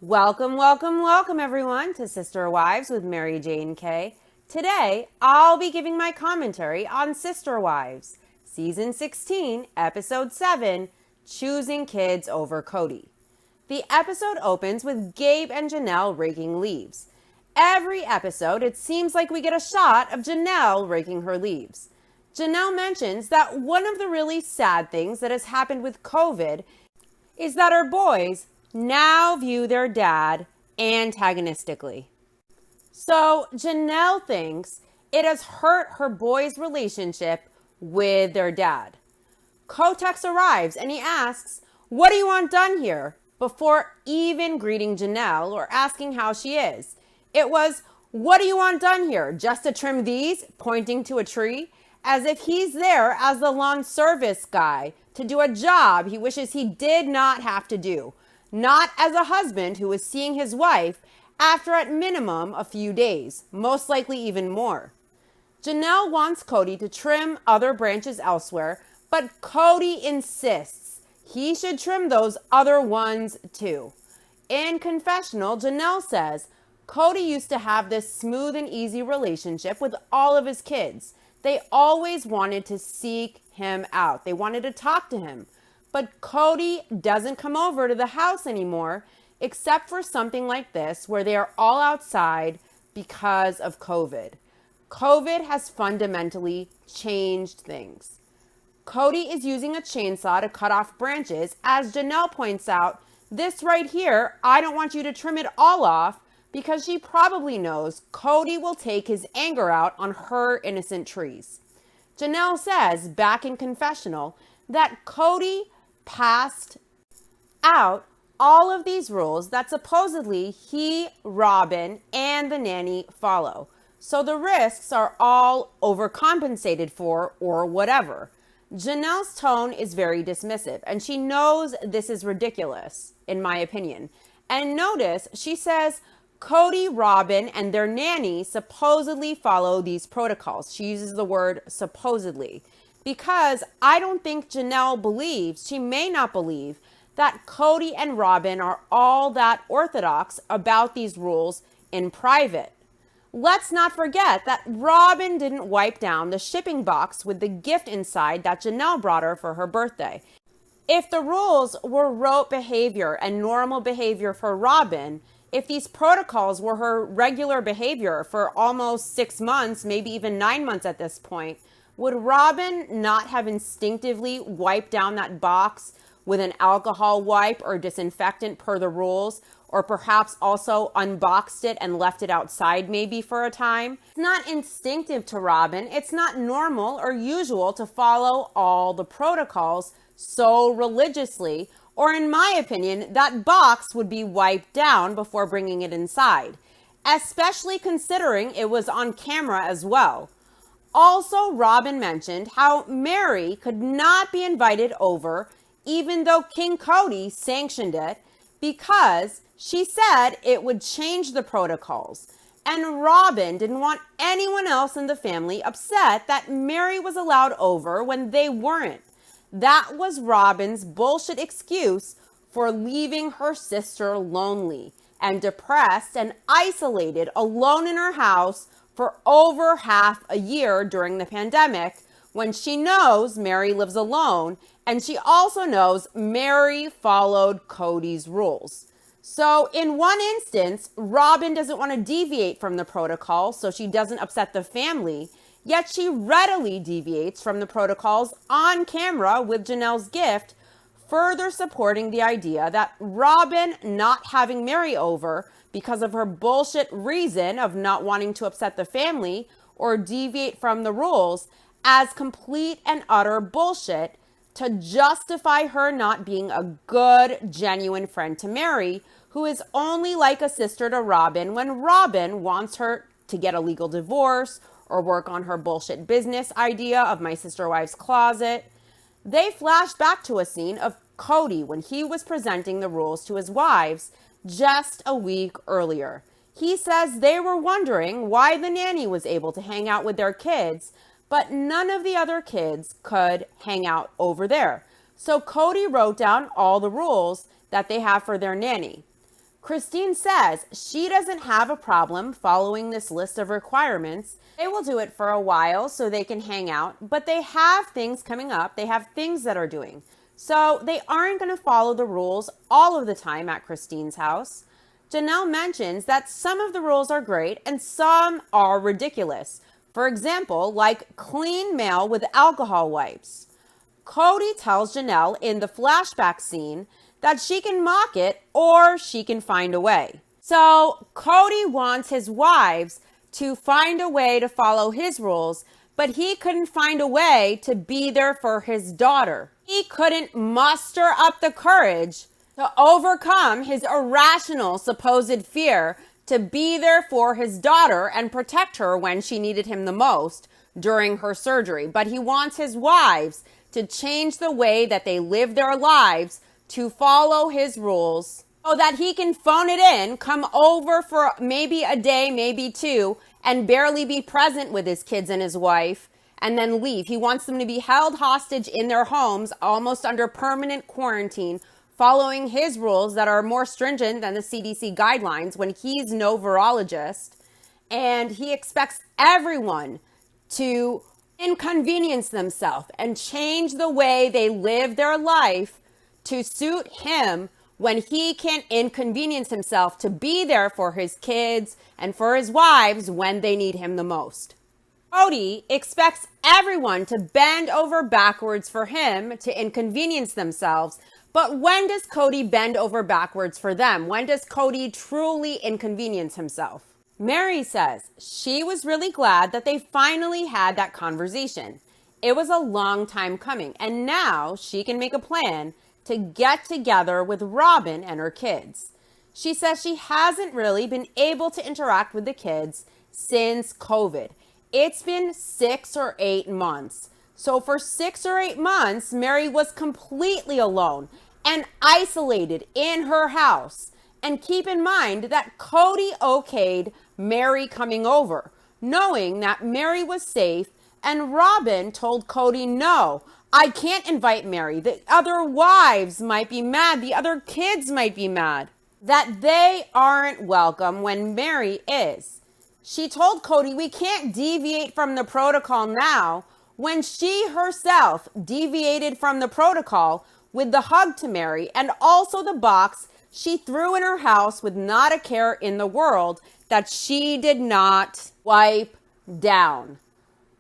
Welcome, welcome, welcome everyone to Sister Wives with Mary Jane K. Today, I'll be giving my commentary on Sister Wives, Season 16, Episode 7, Choosing Kids Over Cody. The episode opens with Gabe and Janelle raking leaves. Every episode, it seems like we get a shot of Janelle raking her leaves. Janelle mentions that one of the really sad things that has happened with COVID is that our boys now view their dad antagonistically. So Janelle thinks it has hurt her boys' relationship with their dad. Kotex arrives and he asks, "What do you want done here?" before even greeting Janelle or asking how she is. It was, "What do you want done here? Just to trim these?" pointing to a tree, as if he's there as the lawn service guy to do a job he wishes he did not have to do. Not as a husband who is seeing his wife after at minimum a few days, most likely even more. Janelle wants Cody to trim other branches elsewhere, but Cody insists he should trim those other ones too. In Confessional, Janelle says Cody used to have this smooth and easy relationship with all of his kids. They always wanted to seek him out. They wanted to talk to him. But Cody doesn't come over to the house anymore, except for something like this, where they are all outside because of COVID. COVID has fundamentally changed things. Cody is using a chainsaw to cut off branches. As Janelle points out, this right here, I don't want you to trim it all off, because she probably knows Cody will take his anger out on her innocent trees. Janelle says, back in Confessional, that Cody passed out all of these rules that supposedly he, Robin, and the nanny follow. So the risks are all overcompensated for or whatever. Janelle's tone is very dismissive, and she knows this is ridiculous, in my opinion. And notice she says Cody, Robin, and their nanny supposedly follow these protocols. She uses the word supposedly, because I don't think Janelle believes, she may not believe, that Cody and Robin are all that orthodox about these rules in private. Let's not forget that Robin didn't wipe down the shipping box with the gift inside that Janelle brought her for her birthday. If the rules were rote behavior and normal behavior for Robin, if these protocols were her regular behavior for almost 6 months, maybe even 9 months at this point, would Robin not have instinctively wiped down that box with an alcohol wipe or disinfectant per the rules, or perhaps also unboxed it and left it outside maybe for a time? It's not instinctive to Robin. It's not normal or usual to follow all the protocols so religiously, or in my opinion, that box would be wiped down before bringing it inside, especially considering it was on camera as well. Also, Robin mentioned how Mary could not be invited over even though King Cody sanctioned it, because she said it would change the protocols. And Robin didn't want anyone else in the family upset that Mary was allowed over when they weren't. That was Robin's bullshit excuse for leaving her sister lonely and depressed and isolated alone in her house for over half a year during the pandemic, when she knows Mary lives alone, and she also knows Mary followed Cody's rules. So in one instance, Robin doesn't want to deviate from the protocol so she doesn't upset the family, yet she readily deviates from the protocols on camera with Janelle's gift, further supporting the idea that Robin not having Mary over because of her bullshit reason of not wanting to upset the family or deviate from the rules as complete and utter bullshit to justify her not being a good, genuine friend to Mary, who is only like a sister to Robin when Robin wants her to get a legal divorce or work on her bullshit business idea of My Sister Wives Closet. They flash back to a scene of Cody when he was presenting the rules to his wives just a week earlier. He says they were wondering why the nanny was able to hang out with their kids, but none of the other kids could hang out over there. So Cody wrote down all the rules that they have for their nanny. Christine says she doesn't have a problem following this list of requirements. They will do it for a while so they can hang out, but they have things coming up. They have things that are doing. So they aren't going to follow the rules all of the time at Christine's house. Janelle mentions that some of the rules are great and some are ridiculous. For example, like clean mail with alcohol wipes. Cody tells Janelle in the flashback scene that she can mock it or she can find a way. So Cody wants his wives to find a way to follow his rules, but he couldn't find a way to be there for his daughter. He couldn't muster up the courage to overcome his irrational supposed fear to be there for his daughter and protect her when she needed him the most during her surgery. But he wants his wives to change the way that they live their lives to follow his rules so that he can phone it in, come over for maybe a day, maybe two, and barely be present with his kids and his wife, and then leave. He wants them to be held hostage in their homes, almost under permanent quarantine, following his rules that are more stringent than the CDC guidelines when he's no virologist. And he expects everyone to inconvenience themselves and change the way they live their life to suit him when he can't inconvenience himself to be there for his kids and for his wives when they need him the most. Cody expects everyone to bend over backwards for him to inconvenience themselves. But when does Cody bend over backwards for them? When does Cody truly inconvenience himself? Mary says she was really glad that they finally had that conversation. It was a long time coming, and now she can make a plan to get together with Robin and her kids. She says she hasn't really been able to interact with the kids since COVID. It's been 6 or 8 months. So for 6 or 8 months, Mary was completely alone and isolated in her house. And keep in mind that Cody okayed Mary coming over, knowing that Mary was safe, and Robin told Cody, no, I can't invite Mary. The other wives might be mad. The other kids might be mad that they aren't welcome when Mary is. She told Cody, we can't deviate from the protocol now, when she herself deviated from the protocol with the hug to Mary and also the box she threw in her house with not a care in the world that she did not wipe down.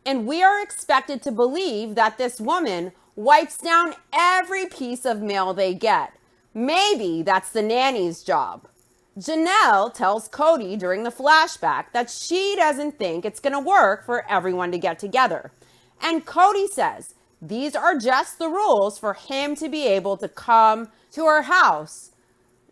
And we are expected to believe that this woman wipes down every piece of mail they get. Maybe that's the nanny's job. Janelle tells Cody during the flashback that she doesn't think it's going to work for everyone to get together. And Cody says these are just the rules for him to be able to come to her house.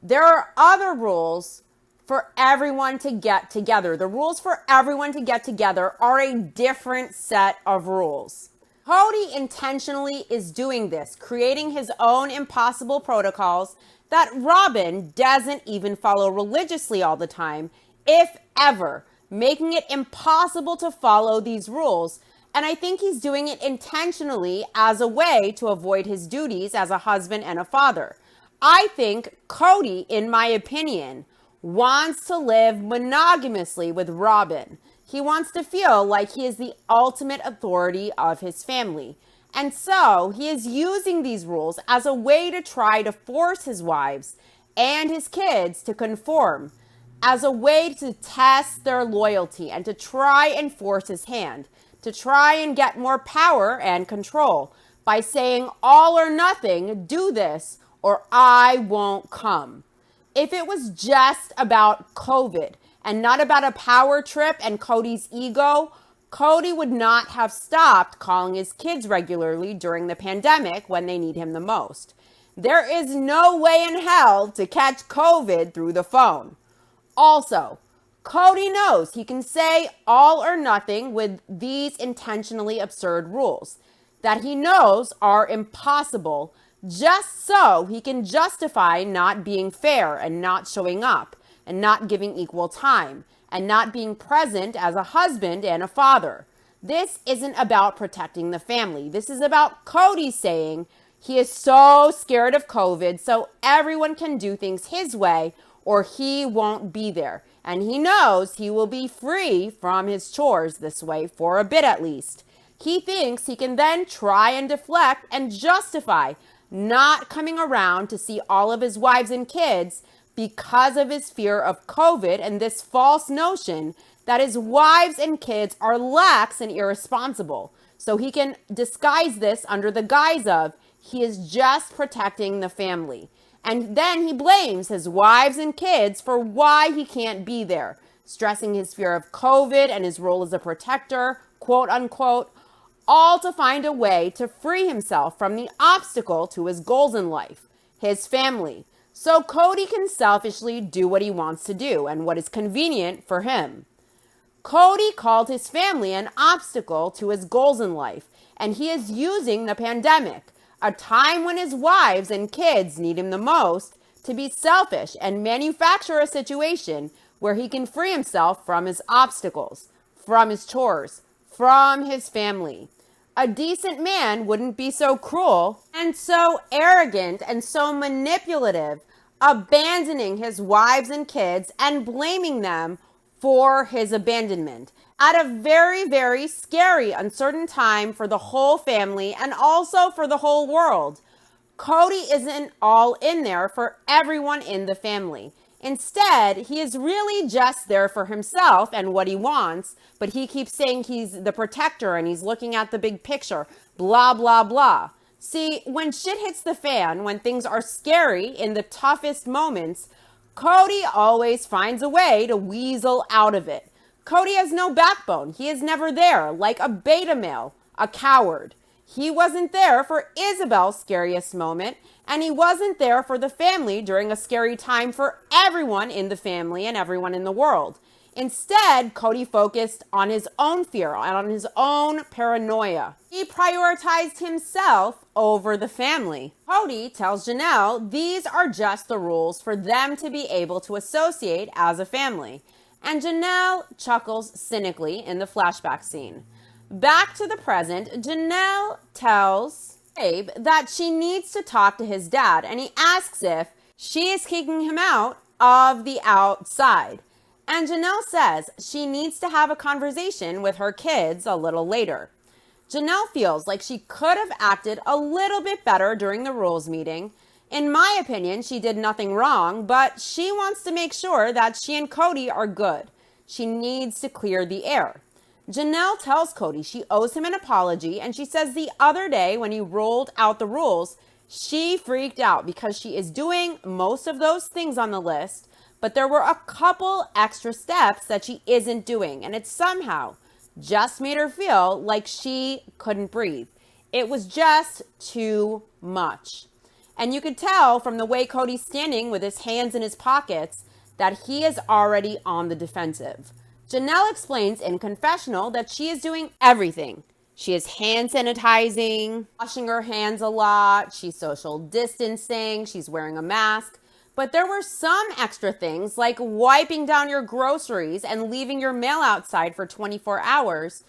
There are other rules for everyone to get together. The rules for everyone to get together are a different set of rules. Cody intentionally is doing this, creating his own impossible protocols that Robin doesn't even follow religiously all the time, if ever, making it impossible to follow these rules. And I think he's doing it intentionally as a way to avoid his duties as a husband and a father. I think Cody, in my opinion, wants to live monogamously with Robin. He wants to feel like he is the ultimate authority of his family. And so he is using these rules as a way to try to force his wives and his kids to conform, as a way to test their loyalty and to try and force his hand, to try and get more power and control by saying all or nothing, do this or I won't come. If it was just about COVID and not about a power trip and Cody's ego, Cody would not have stopped calling his kids regularly during the pandemic when they need him the most. There is no way in hell to catch COVID through the phone. Also, Cody knows he can say all or nothing with these intentionally absurd rules that he knows are impossible, just so he can justify not being fair and not showing up and not giving equal time and not being present as a husband and a father. This isn't about protecting the family. This is about Cody saying he is so scared of COVID so everyone can do things his way or he won't be there. And he knows he will be free from his chores this way for a bit at least. He thinks he can then try and deflect and justify not coming around to see all of his wives and kids because of his fear of COVID and this false notion that his wives and kids are lax and irresponsible. So he can disguise this under the guise of he is just protecting the family. And then he blames his wives and kids for why he can't be there, stressing his fear of COVID and his role as a protector, quote unquote, all to find a way to free himself from the obstacle to his goals in life, his family. So Cody can selfishly do what he wants to do and what is convenient for him. Cody called his family an obstacle to his goals in life, and he is using the pandemic, a time when his wives and kids need him the most, to be selfish and manufacture a situation where he can free himself from his obstacles, from his chores, from his family. A decent man wouldn't be so cruel and so arrogant and so manipulative, abandoning his wives and kids and blaming them for his abandonment at a very, very scary, uncertain time for the whole family and also for the whole world. Cody isn't all in there for everyone in the family. Instead, he is really just there for himself and what he wants, but he keeps saying he's the protector and he's looking at the big picture, blah, blah, blah. See, when shit hits the fan, when things are scary in the toughest moments, Cody always finds a way to weasel out of it. Cody has no backbone. He is never there, like a beta male, a coward. He wasn't there for Isabel's scariest moment, and he wasn't there for the family during a scary time for everyone in the family and everyone in the world. Instead, Cody focused on his own fear and on his own paranoia. He prioritized himself over the family. Cody tells Janelle these are just the rules for them to be able to associate as a family. And Janelle chuckles cynically in the flashback scene. Back to the present, Janelle tells Abe that she needs to talk to his dad, and he asks if she is kicking him out of the outside. And Janelle says she needs to have a conversation with her kids a little later. Janelle feels like she could have acted a little bit better during the rules meeting. In my opinion, she did nothing wrong, but she wants to make sure that she and Cody are good. She needs to clear the air. Janelle tells Cody she owes him an apology, and she says the other day when he rolled out the rules, she freaked out because she is doing most of those things on the list, but there were a couple extra steps that she isn't doing, and it somehow just made her feel like she couldn't breathe. It was just too much. And you could tell from the way Cody's standing with his hands in his pockets that he is already on the defensive. Janelle explains in Confessional that she is doing everything. She is hand sanitizing, washing her hands a lot, she's social distancing, she's wearing a mask. But there were some extra things like wiping down your groceries and leaving your mail outside for 24 hours.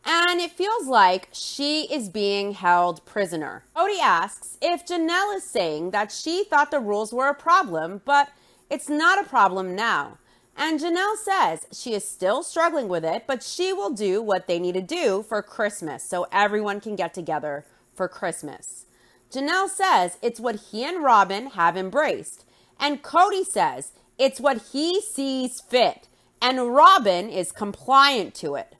And it feels like she is being held prisoner. Cody asks if Janelle is saying that she thought the rules were a problem, but it's not a problem now. And Janelle says she is still struggling with it, but she will do what they need to do for Christmas so everyone can get together for Christmas. Janelle says it's what he and Robin have embraced. And Cody says it's what he sees fit. And Robin is compliant to it.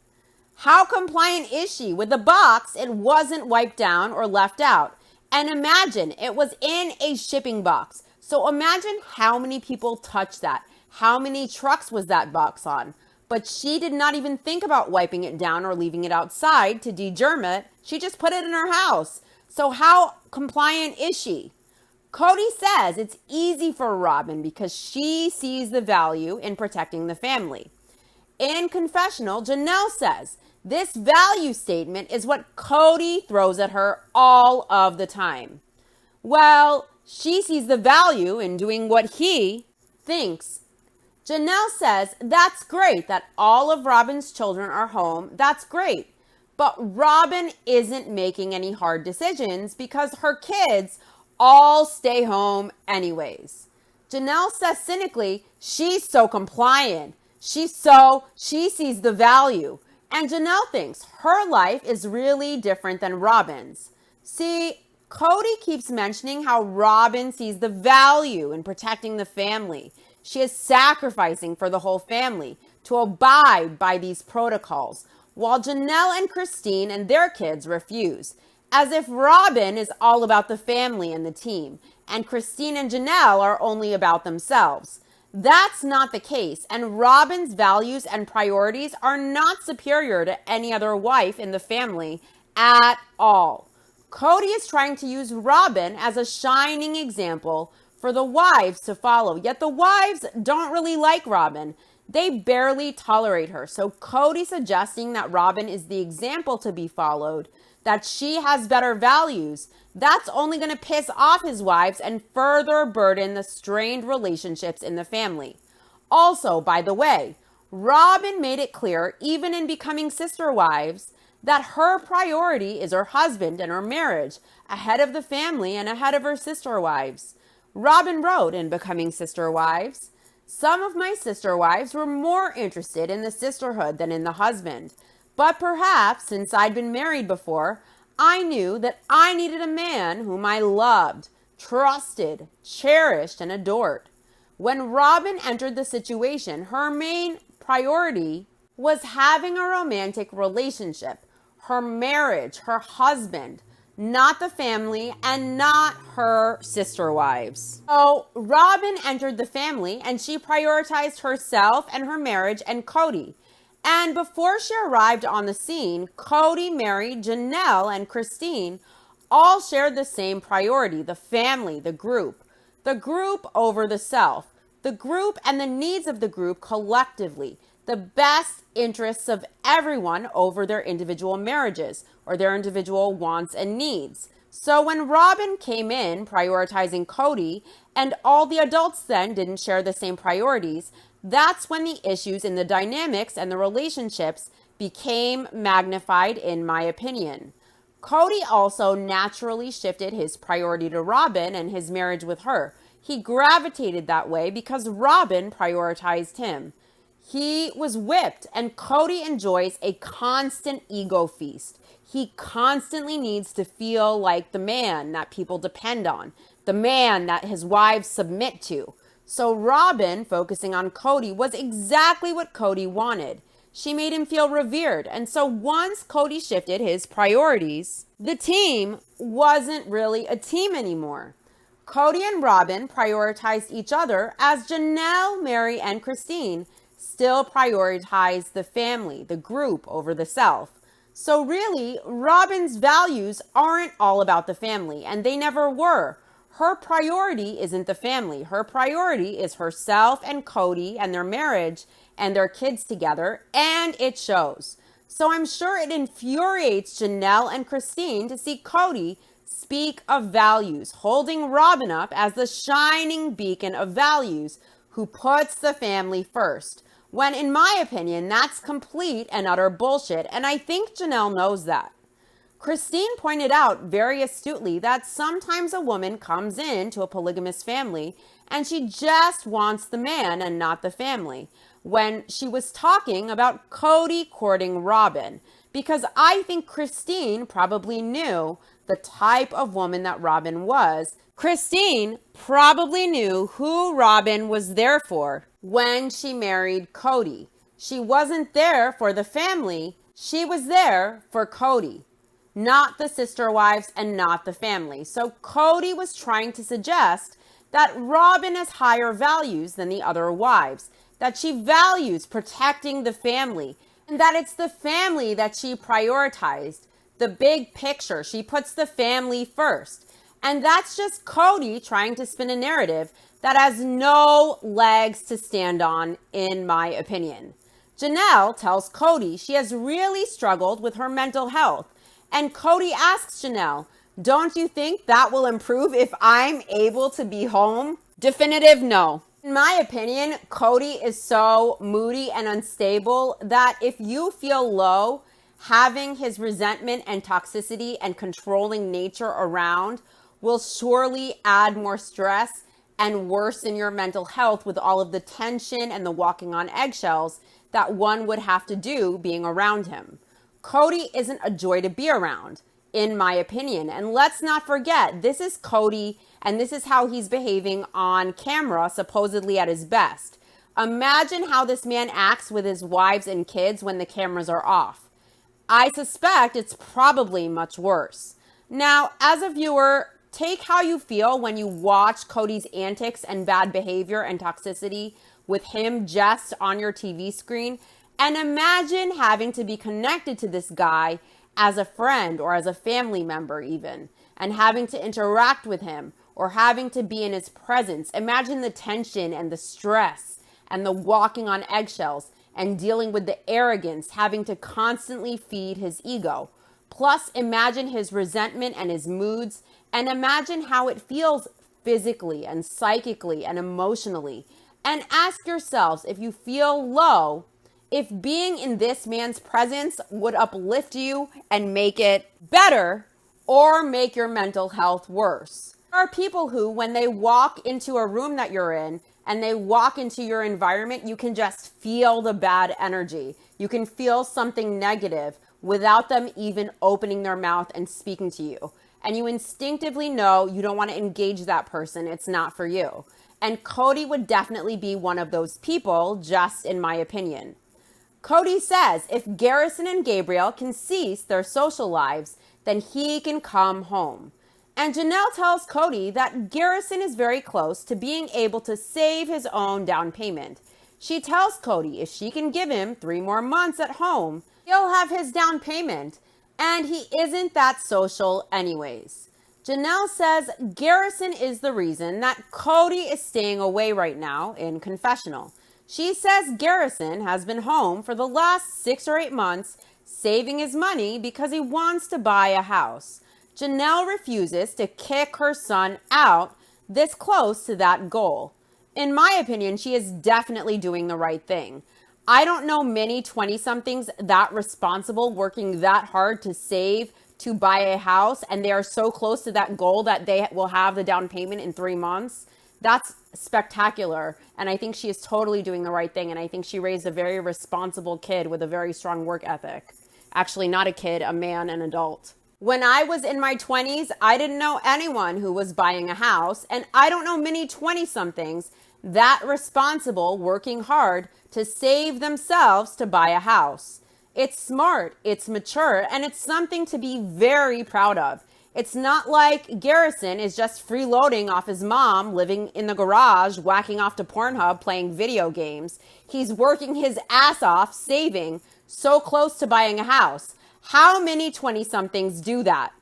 How compliant is she with the box it wasn't wiped down or left out? And imagine it was in a shipping box. So imagine how many people touched that. How many trucks was that box on? But she did not even think about wiping it down or leaving it outside to de-germ it. She just put it in her house. So how compliant is she? Cody says it's easy for Robin because she sees the value in protecting the family. In Confessional, Janelle says this value statement is what Cody throws at her all of the time. Well, she sees the value in doing what he thinks. Janelle says that's great that all of Robin's children are home. That's great. But Robin isn't making any hard decisions because her kids all stay home anyways. Janelle says cynically, she's so compliant. She sees the value. And Janelle thinks her life is really different than Robin's. See, Cody keeps mentioning how Robin sees the value in protecting the family. She is sacrificing for the whole family to abide by these protocols, while Janelle and Christine and their kids refuse, as if Robin is all about the family and the team, and Christine and Janelle are only about themselves. That's not the case, and Robin's values and priorities are not superior to any other wife in the family at all. Cody is trying to use Robin as a shining example for the wives to follow, yet the wives don't really like Robin. They barely tolerate her, so Cody suggesting that Robin is the example to be followed, that she has better values, that's only going to piss off his wives and further burden the strained relationships in the family. Also, by the way, Robin made it clear, even in becoming sister wives, that her priority is her husband and her marriage, ahead of the family and ahead of her sister wives. Robin wrote in Becoming Sister Wives, "Some of my sister wives were more interested in the sisterhood than in the husband. But perhaps, since I'd been married before, I knew that I needed a man whom I loved, trusted, cherished, and adored." When Robin entered the situation, her main priority was having a romantic relationship, her marriage, her husband, not the family, and not her sister wives. So Robin entered the family and she prioritized herself and her marriage and Cody. And before she arrived on the scene, Cody, Mary, Janelle, and Christine all shared the same priority, the family, the group over the self, the group and the needs of the group collectively, the best interests of everyone over their individual marriages or their individual wants and needs. So when Robin came in prioritizing Cody and all the adults then didn't share the same priorities, that's when the issues in the dynamics and the relationships became magnified, in my opinion. Cody also naturally shifted his priority to Robin and his marriage with her. He gravitated that way because Robin prioritized him. He was whipped, and Cody enjoys a constant ego feast. He constantly needs to feel like the man that people depend on, the man that his wives submit to. So Robin, focusing on Cody, was exactly what Cody wanted. She made him feel revered. And so once Cody shifted his priorities, the team wasn't really a team anymore. Cody and Robin prioritized each other as Janelle, Mary, and Christine still prioritized the family, the group over the self. So really, Robin's values aren't all about the family, and they never were. Her priority isn't the family. Her priority is herself and Cody and their marriage and their kids together, and it shows. So I'm sure it infuriates Janelle and Christine to see Cody speak of values, holding Robin up as the shining beacon of values who puts the family first. When, in my opinion, that's complete and utter bullshit, and I think Janelle knows that. Christine pointed out very astutely that sometimes a woman comes into a polygamous family and she just wants the man and not the family, when she was talking about Cody courting Robin, because I think Christine probably knew the type of woman that Robin was. Christine probably knew who Robin was there for when she married Cody. She wasn't there for the family. She was there for Cody, not the sister wives and not the family. So Cody was trying to suggest that Robin has higher values than the other wives, that she values protecting the family, and that it's the family that she prioritized, the big picture. She puts the family first. And that's just Cody trying to spin a narrative that has no legs to stand on, in my opinion. Janelle tells Cody she has really struggled with her mental health. And Cody asks Janelle, "Don't you think that will improve if I'm able to be home?" Definitive no. In my opinion, Cody is so moody and unstable that if you feel low, having his resentment and toxicity and controlling nature around will surely add more stress and worsen your mental health with all of the tension and the walking on eggshells that one would have to do being around him. Kody isn't a joy to be around, in my opinion. And let's not forget, this is Kody, and this is how he's behaving on camera, supposedly at his best. Imagine how this man acts with his wives and kids when the cameras are off. I suspect it's probably much worse. Now, as a viewer, take how you feel when you watch Kody's antics and bad behavior and toxicity with him just on your TV screen, and imagine having to be connected to this guy as a friend or as a family member even, and having to interact with him or having to be in his presence. Imagine the tension and the stress and the walking on eggshells and dealing with the arrogance, having to constantly feed his ego. Plus, imagine his resentment and his moods, and imagine how it feels physically and psychically and emotionally. And ask yourselves, if you feel low, if being in this man's presence would uplift you and make it better or make your mental health worse. There are people who, when they walk into a room that you're in and they walk into your environment, you can just feel the bad energy. You can feel something negative without them even opening their mouth and speaking to you. And you instinctively know you don't want to engage that person. It's not for you. And Kody would definitely be one of those people, just in my opinion. Kody says if Garrison and Gabriel can cease their social lives, then he can come home. And Janelle tells Kody that Garrison is very close to being able to save his own down payment. She tells Kody if she can give him 3 more months at home, he'll have his down payment, and he isn't that social anyways. Janelle says Garrison is the reason that Kody is staying away right now in Confessional. She says Garrison has been home for the last 6 or 8 months saving his money because he wants to buy a house. Janelle refuses to kick her son out this close to that goal. In my opinion, she is definitely doing the right thing. I don't know many 20-somethings that responsible working that hard to save to buy a house, and they are so close to that goal that they will have the down payment in 3 months. That's spectacular. And I think she is totally doing the right thing. And I think she raised a very responsible kid with a very strong work ethic. Actually, not a kid, a man, an adult. When I was in my 20s, I didn't know anyone who was buying a house. And I don't know many 20-somethings that responsible working hard to save themselves to buy a house. It's smart, it's mature, and it's something to be very proud of. It's not like Garrison is just freeloading off his mom, living in the garage, whacking off to Pornhub, playing video games. He's working his ass off, saving, so close to buying a house. How many 20-somethings do that?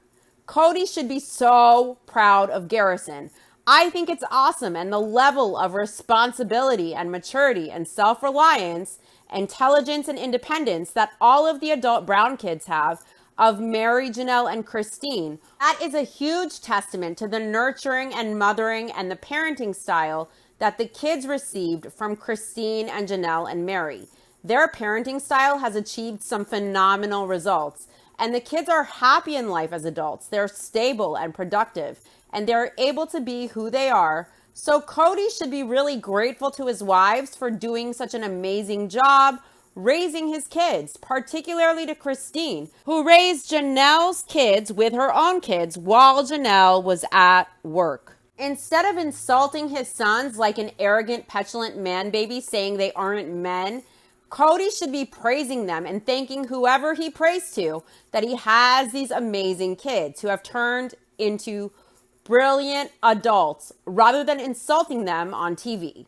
Kody should be so proud of Garrison. I think it's awesome, and the level of responsibility and maturity and self-reliance, intelligence and independence that all of the adult brown kids have of Mary, Janelle, and Christine. That is a huge testament to the nurturing and mothering and the parenting style that the kids received from Christine and Janelle and Mary. Their parenting style has achieved some phenomenal results, and the kids are happy in life as adults. They're stable and productive, and they're able to be who they are. So Kody should be really grateful to his wives for doing such an amazing job raising his kids, particularly to Christine, who raised Janelle's kids with her own kids while Janelle was at work. Instead of insulting his sons like an arrogant, petulant man baby saying they aren't men, Kody should be praising them and thanking whoever he prays to that he has these amazing kids who have turned into brilliant adults rather than insulting them on TV.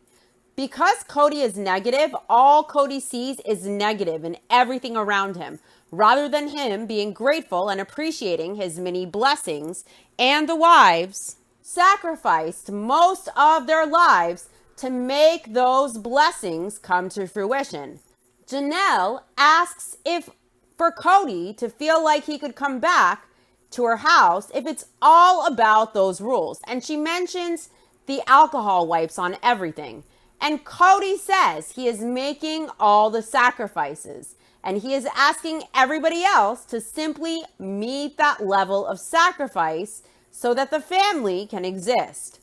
Because Kody is negative, all Kody sees is negative in everything around him, rather than him being grateful and appreciating his many blessings. And the wives sacrificed most of their lives to make those blessings come to fruition. Janelle asks if for Kody to feel like he could come back to her house if it's all about those rules. And she mentions the alcohol wipes on everything. And Kody says he is making all the sacrifices, and he is asking everybody else to simply meet that level of sacrifice so that the family can exist.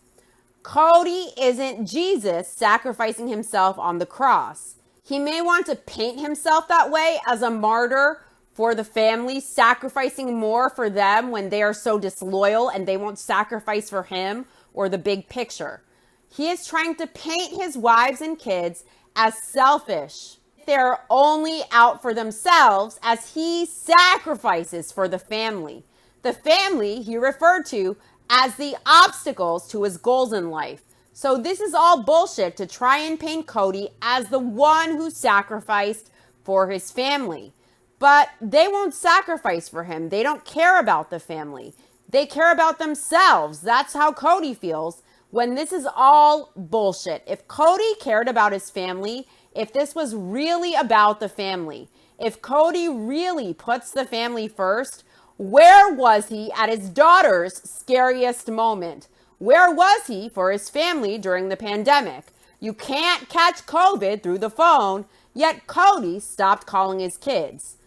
Cody isn't Jesus sacrificing himself on the cross. He may want to paint himself that way as a martyr for the family, sacrificing more for them when they are so disloyal and they won't sacrifice for him or the big picture. He is trying to paint his wives and kids as selfish. They're only out for themselves as he sacrifices for the family. The family he referred to as the obstacles to his goals in life. So this is all bullshit to try and paint Cody as the one who sacrificed for his family. But they won't sacrifice for him. They don't care about the family. They care about themselves. That's how Cody feels when this is all bullshit. If Cody cared about his family, if this was really about the family, if Cody really puts the family first, where was he at his daughter's scariest moment? Where was he for his family during the pandemic? You can't catch COVID through the phone, yet Cody stopped calling his kids.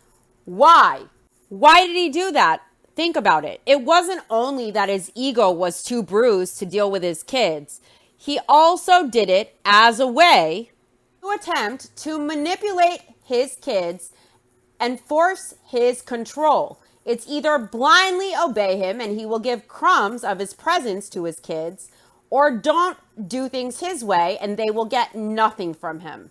Why? Why did he do that? Think about it. It wasn't only that his ego was too bruised to deal with his kids. He also did it as a way to attempt to manipulate his kids and force his control. It's either blindly obey him and he will give crumbs of his presence to his kids, or don't do things his way and they will get nothing from him.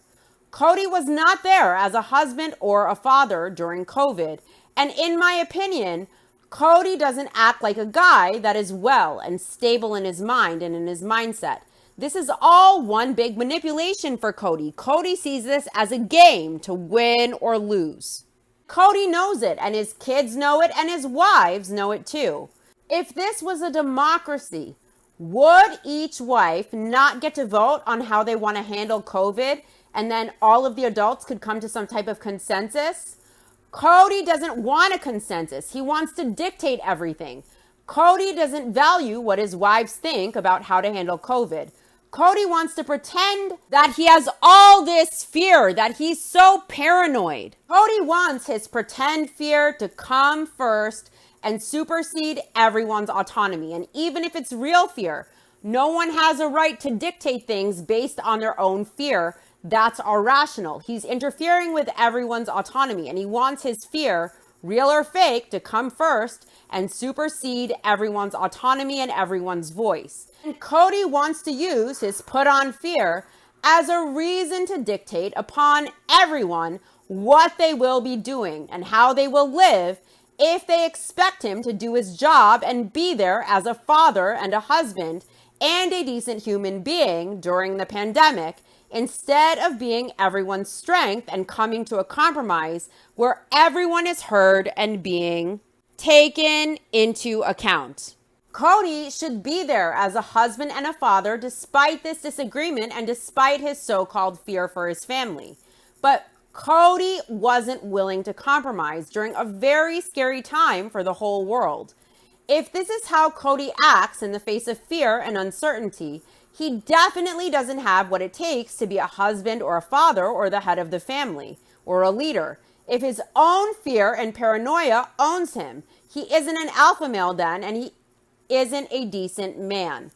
Cody was not there as a husband or a father during COVID. And in my opinion, Cody doesn't act like a guy that is well and stable in his mind and in his mindset. This is all one big manipulation for Cody. Cody sees this as a game to win or lose. Cody knows it, and his kids know it, and his wives know it too. If this was a democracy, would each wife not get to vote on how they want to handle COVID, and then all of the adults could come to some type of consensus? Cody doesn't want a consensus. He wants to dictate everything. Cody doesn't value what his wives think about how to handle COVID. Cody wants to pretend that he has all this fear, that he's so paranoid. Cody wants his pretend fear to come first and supersede everyone's autonomy. And even if it's real fear, no one has a right to dictate things based on their own fear. That's irrational. He's interfering with everyone's autonomy, and he wants his fear, real or fake, to come first and supersede everyone's autonomy and everyone's voice. And Cody wants to use his put on fear as a reason to dictate upon everyone what they will be doing and how they will live if they expect him to do his job and be there as a father and a husband and a decent human being during the pandemic, instead of being everyone's strength and coming to a compromise where everyone is heard and being taken into account. Cody should be there as a husband and a father despite this disagreement and despite his so-called fear for his family. But Cody wasn't willing to compromise during a very scary time for the whole world. If this is how Cody acts in the face of fear and uncertainty, he definitely doesn't have what it takes to be a husband or a father or the head of the family or a leader. If his own fear and paranoia owns him, he isn't an alpha male then, and he isn't a decent man.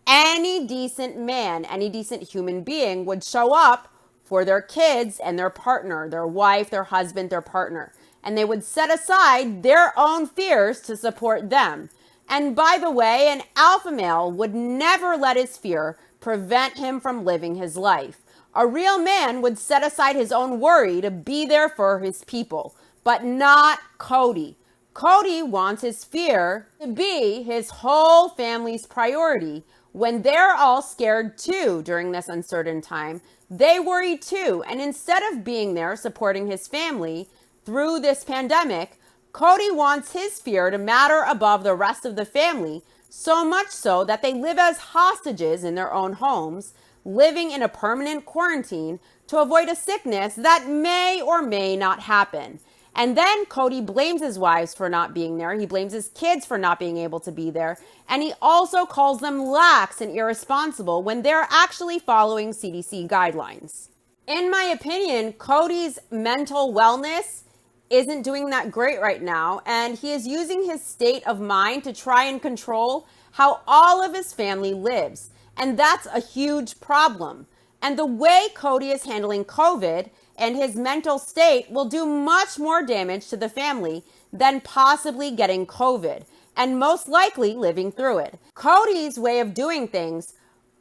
Any decent man, any decent human being would show up for their kids and their partner, their wife, their husband, their partner. And they would set aside their own fears to support them. And by the way, an alpha male would never let his fear prevent him from living his life. A real man would set aside his own worry to be there for his people, but not Cody. Cody wants his fear to be his whole family's priority. When they're all scared too during this uncertain time, they worry too. And instead of being there supporting his family through this pandemic, Cody wants his fear to matter above the rest of the family, so much so that they live as hostages in their own homes, living in a permanent quarantine to avoid a sickness that may or may not happen. And then Cody blames his wives for not being there. He blames his kids for not being able to be there. And he also calls them lax and irresponsible when they're actually following CDC guidelines. In my opinion, Cody's mental wellness isn't doing that great right now. And he is using his state of mind to try and control how all of his family lives. And that's a huge problem. And the way Kody is handling COVID and his mental state will do much more damage to the family than possibly getting COVID and most likely living through it. Kody's way of doing things,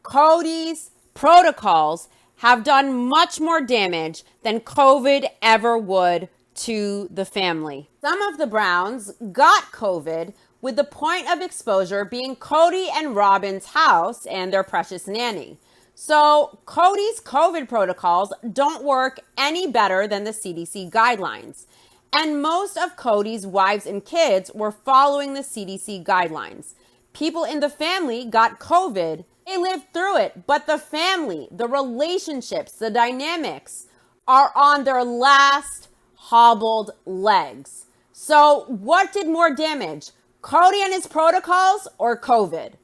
Kody's protocols have done much more damage than COVID ever would to the family. Some of the Browns got COVID with the point of exposure being Kody and Robin's house and their precious nanny. So Kody's COVID protocols don't work any better than the CDC guidelines. And most of Kody's wives and kids were following the CDC guidelines. People in the family got COVID. They lived through it, but the family, the relationships, the dynamics are on their last hobbled legs. So what did more damage? Kody and his protocols or COVID?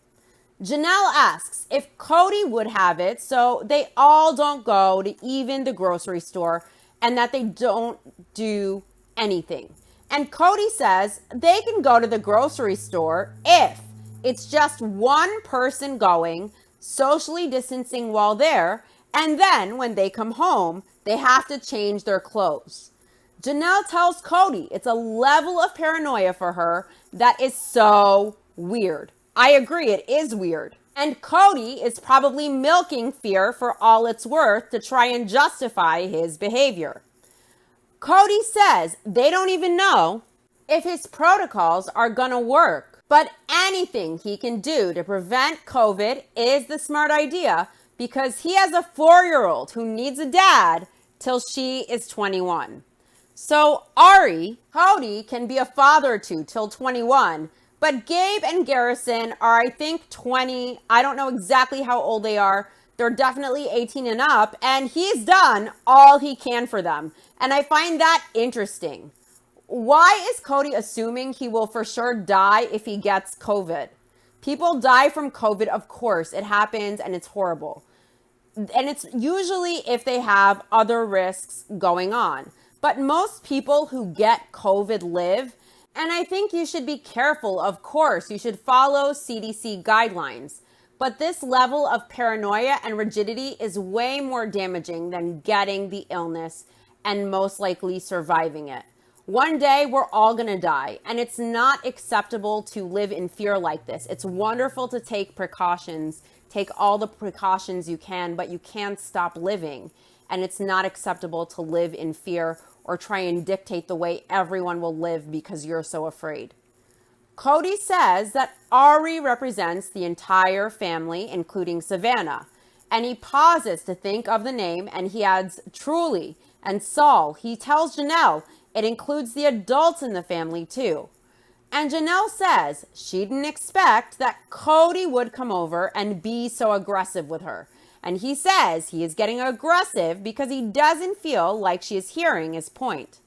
Janelle asks if Kody would have it so they all don't go to even the grocery store and that they don't do anything. And Kody says they can go to the grocery store if it's just one person going, socially distancing while there, and then when they come home, they have to change their clothes. Janelle tells Kody it's a level of paranoia for her that is so weird. I agree, it is weird. And Kody is probably milking fear for all it's worth to try and justify his behavior. Kody says they don't even know if his protocols are gonna work, but anything he can do to prevent COVID is the smart idea because he has a 4-year-old who needs a dad till she is 21. So Ari, Kody can be a father to till 21, but Gabe and Garrison are, I think, 20. I don't know exactly how old they are. They're definitely 18 and up, and he's done all he can for them. And I find that interesting. Why is Kody assuming he will for sure die if he gets COVID? People die from COVID, of course. It happens, and it's horrible. And it's usually if they have other risks going on. But most people who get COVID live. And I think you should be careful. Of course, you should follow CDC guidelines. But this level of paranoia and rigidity is way more damaging than getting the illness and most likely surviving it. One day, we're all going to die. And it's not acceptable to live in fear like this. It's wonderful to take precautions, take all the precautions you can, but you can't stop living. And it's not acceptable to live in fear or try and dictate the way everyone will live because you're so afraid. Kody says that Ari represents the entire family, including Savannah. And he pauses to think of the name and he adds truly and Saul. He tells Janelle it includes the adults in the family too. And Janelle says she didn't expect that Kody would come over and be so aggressive with her. And he says he is getting aggressive because he doesn't feel like she is hearing his point.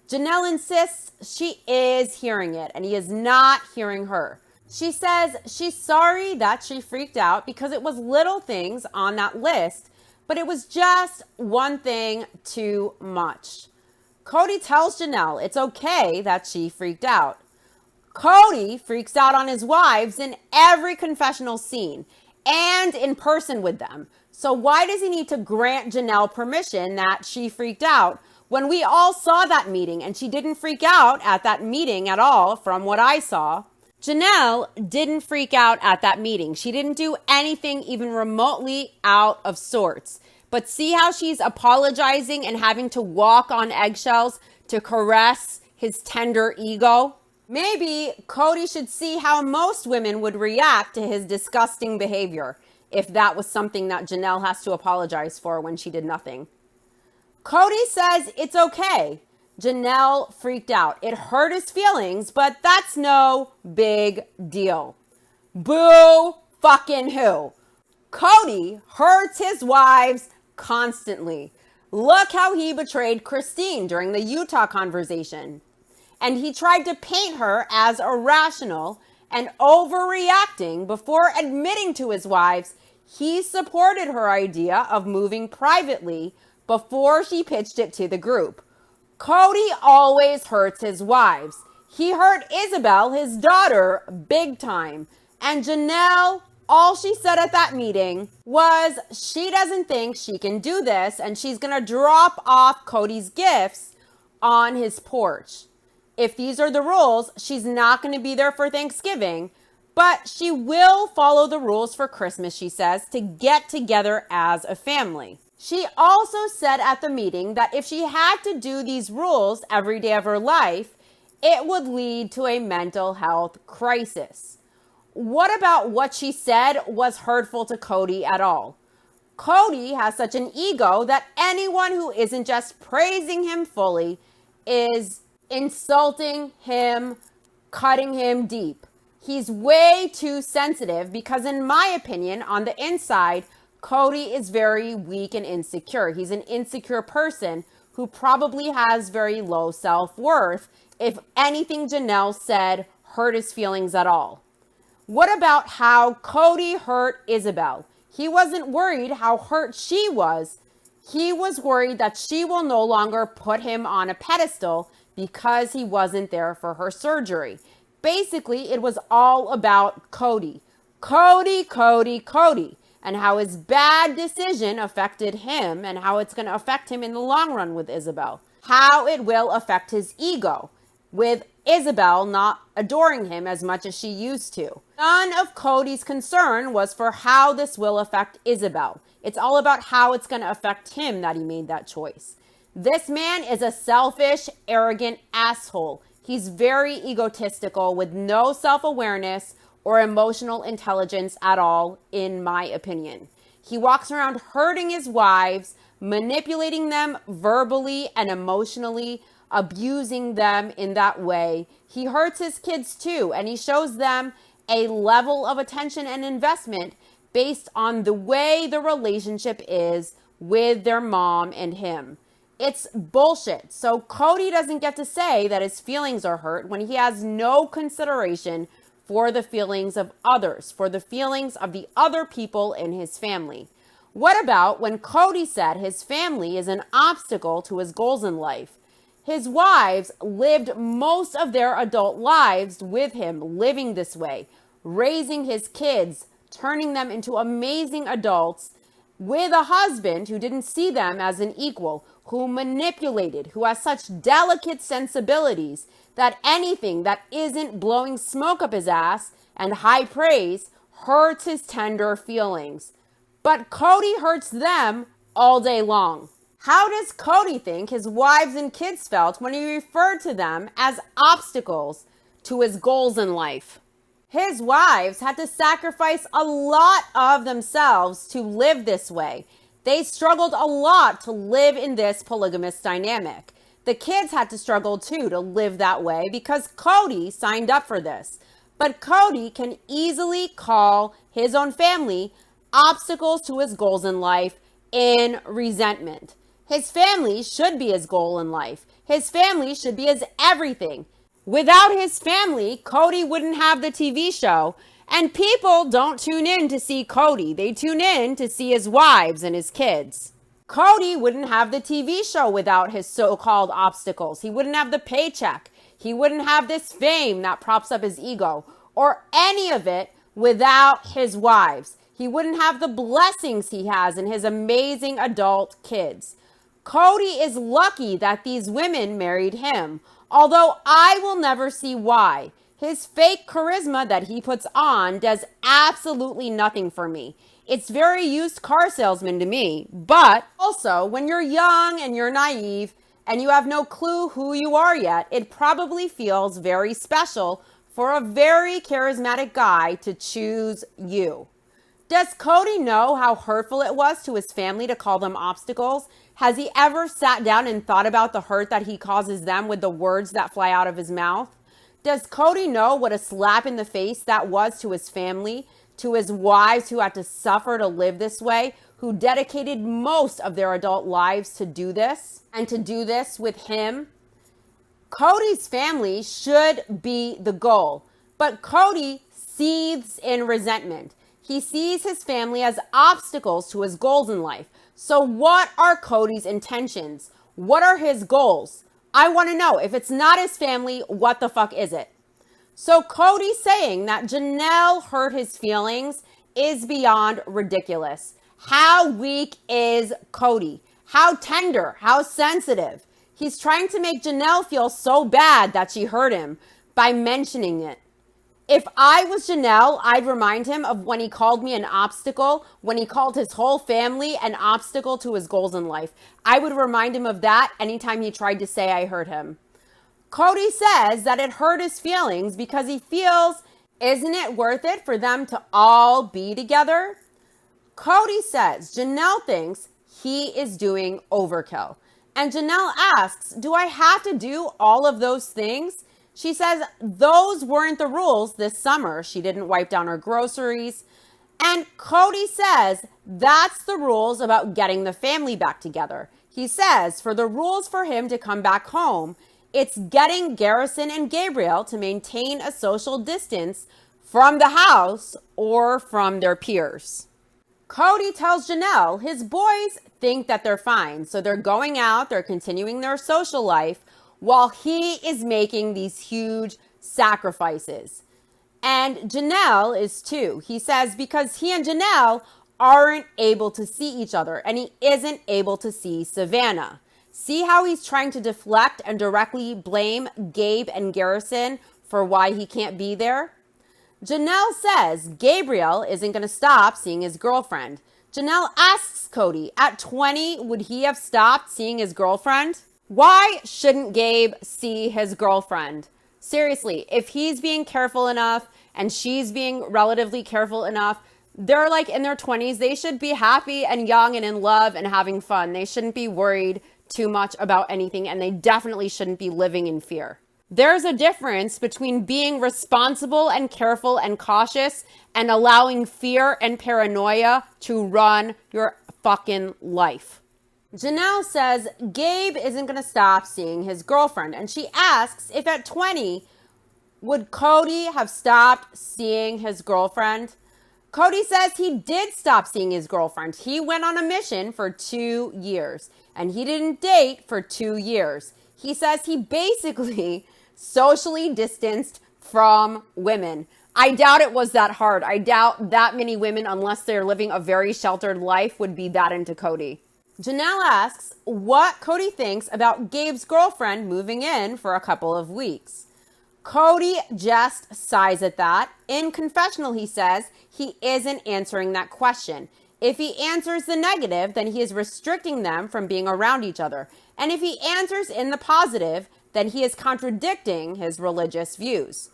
Janelle insists she is hearing it and he is not hearing her. She says she's sorry that she freaked out because it was little things on that list, but it was just one thing too much. Kody tells Janelle it's okay that she freaked out. Kody freaks out on his wives in every confessional scene and in person with them. So why does he need to grant Janelle permission that she freaked out when we all saw that meeting and she didn't freak out at that meeting at all from what I saw? Janelle didn't freak out at that meeting. She didn't do anything even remotely out of sorts. But see how she's apologizing and having to walk on eggshells to caress his tender ego? Maybe Kody should see how most women would react to his disgusting behavior if that was something that Janelle has to apologize for when she did nothing. Kody says it's okay. Janelle freaked out. It hurt his feelings, but that's no big deal. Boo fucking who? Kody hurts his wives constantly. Look how he betrayed Christine during the Utah conversation. And he tried to paint her as irrational and overreacting before admitting to his wives he supported her idea of moving privately before she pitched it to the group. Kody always hurts his wives. He hurt Isabel, his daughter, big time. And Janelle all she said at that meeting was she doesn't think she can do this and she's going to drop off Kody's gifts on his porch. If these are the rules, she's not going to be there for Thanksgiving, but she will follow the rules for Christmas, she says, to get together as a family. She also said at the meeting that if she had to do these rules every day of her life, it would lead to a mental health crisis. What about what she said was hurtful to Kody at all? Kody has such an ego that anyone who isn't just praising him fully is insulting him, cutting him deep. He's way too sensitive because, in my opinion, on the inside, Kody is very weak and insecure. He's an insecure person who probably has very low self-worth. If anything Janelle said hurt his feelings at all. What about how Kody hurt Isabel? He wasn't worried how hurt she was. He was worried that she will no longer put him on a pedestal because he wasn't there for her surgery. Basically, it was all about Kody. Kody, and how his bad decision affected him and how it's going to affect him in the long run with Isabel. How it will affect his ego with Isabel not adoring him as much as she used to. None of Kody's concern was for how this will affect Isabel. It's all about how it's going to affect him that he made that choice. This man is a selfish, arrogant asshole. He's very egotistical with no self-awareness or emotional intelligence at all, in my opinion. He walks around hurting his wives, manipulating them verbally and emotionally, abusing them in that way. He hurts his kids too, and he shows them a level of attention and investment based on the way the relationship is with their mom and him. It's bullshit. So Kody doesn't get to say that his feelings are hurt when he has no consideration for the feelings of others, for the feelings of the other people in his family. What about when Kody said his family is an obstacle to his goals in life? His wives lived most of their adult lives with him, living this way, raising his kids, turning them into amazing adults with a husband who didn't see them as an equal, who manipulated, who has such delicate sensibilities that anything that isn't blowing smoke up his ass and high praise hurts his tender feelings. But Kody hurts them all day long. How does Kody think his wives and kids felt when he referred to them as obstacles to his goals in life? His wives had to sacrifice a lot of themselves to live this way. They struggled a lot to live in this polygamous dynamic. The kids had to struggle too to live that way because Kody signed up for this. But Kody can easily call his own family obstacles to his goals in life in resentment. His family should be his goal in life. His family should be his everything. Without his family, Kody wouldn't have the TV show. And people don't tune in to see Kody. They tune in to see his wives and his kids. Kody wouldn't have the TV show without his so-called obstacles. He wouldn't have the paycheck. He wouldn't have this fame that props up his ego or any of it without his wives. He wouldn't have the blessings he has in his amazing adult kids. Kody is lucky that these women married him, although I will never see why. His fake charisma that he puts on does absolutely nothing for me. It's very used car salesman to me. But also, when you're young and you're naive and you have no clue who you are yet, it probably feels very special for a very charismatic guy to choose you. Does Kody know how hurtful it was to his family to call them obstacles? Has he ever sat down and thought about the hurt that he causes them with the words that fly out of his mouth? Does Kody know what a slap in the face that was to his family, to his wives who had to suffer to live this way, who dedicated most of their adult lives to do this and to do this with him? Kody's family should be the goal, but Kody seethes in resentment. He sees his family as obstacles to his goals in life. So what are Kody's intentions? What are his goals? I want to know. If it's not his family, what the fuck is it? So Kody saying that Janelle hurt his feelings is beyond ridiculous. How weak is Kody? How tender, how sensitive. He's trying to make Janelle feel so bad that she hurt him by mentioning it. If I was Janelle, I'd remind him of when he called me an obstacle, when he called his whole family an obstacle to his goals in life. I would remind him of that anytime he tried to say I hurt him. Kody says that it hurt his feelings because he feels, isn't it worth it for them to all be together? Kody says Janelle thinks he is doing overkill. And Janelle asks, do I have to do all of those things? She says those weren't the rules this summer. She didn't wipe down her groceries. And Kody says that's the rules about getting the family back together. He says for the rules for him to come back home, it's getting Garrison and Gabriel to maintain a social distance from the house or from their peers. Kody tells Janelle his boys think that they're fine. So they're going out, they're continuing their social life, while he is making these huge sacrifices. And Janelle is too. He says because he and Janelle aren't able to see each other and he isn't able to see Savannah. See how he's trying to deflect and directly blame Gabe and Garrison for why he can't be there? Janelle says Gabriel isn't going to stop seeing his girlfriend. Janelle asks Kody, at 20, would he have stopped seeing his girlfriend? Why shouldn't Gabe see his girlfriend? Seriously, if he's being careful enough and she's being relatively careful enough, they're like in their 20s. They should be happy and young and in love and having fun. They shouldn't be worried too much about anything, and they definitely shouldn't be living in fear. There's a difference between being responsible and careful and cautious and allowing fear and paranoia to run your fucking life. Janelle says Gabe isn't going to stop seeing his girlfriend. And she asks if at 20, would Kody have stopped seeing his girlfriend? Kody says he did stop seeing his girlfriend. He went on a mission for 2 years and he didn't date for 2 years. He says he basically socially distanced from women. I doubt it was that hard. I doubt that many women, unless they're living a very sheltered life, would be that into Kody. Janelle asks what Kody thinks about Gabe's girlfriend moving in for a couple of weeks. Kody just sighs at that. In Confessional, he says he isn't answering that question. If he answers the negative, then he is restricting them from being around each other. And if he answers in the positive, then he is contradicting his religious views.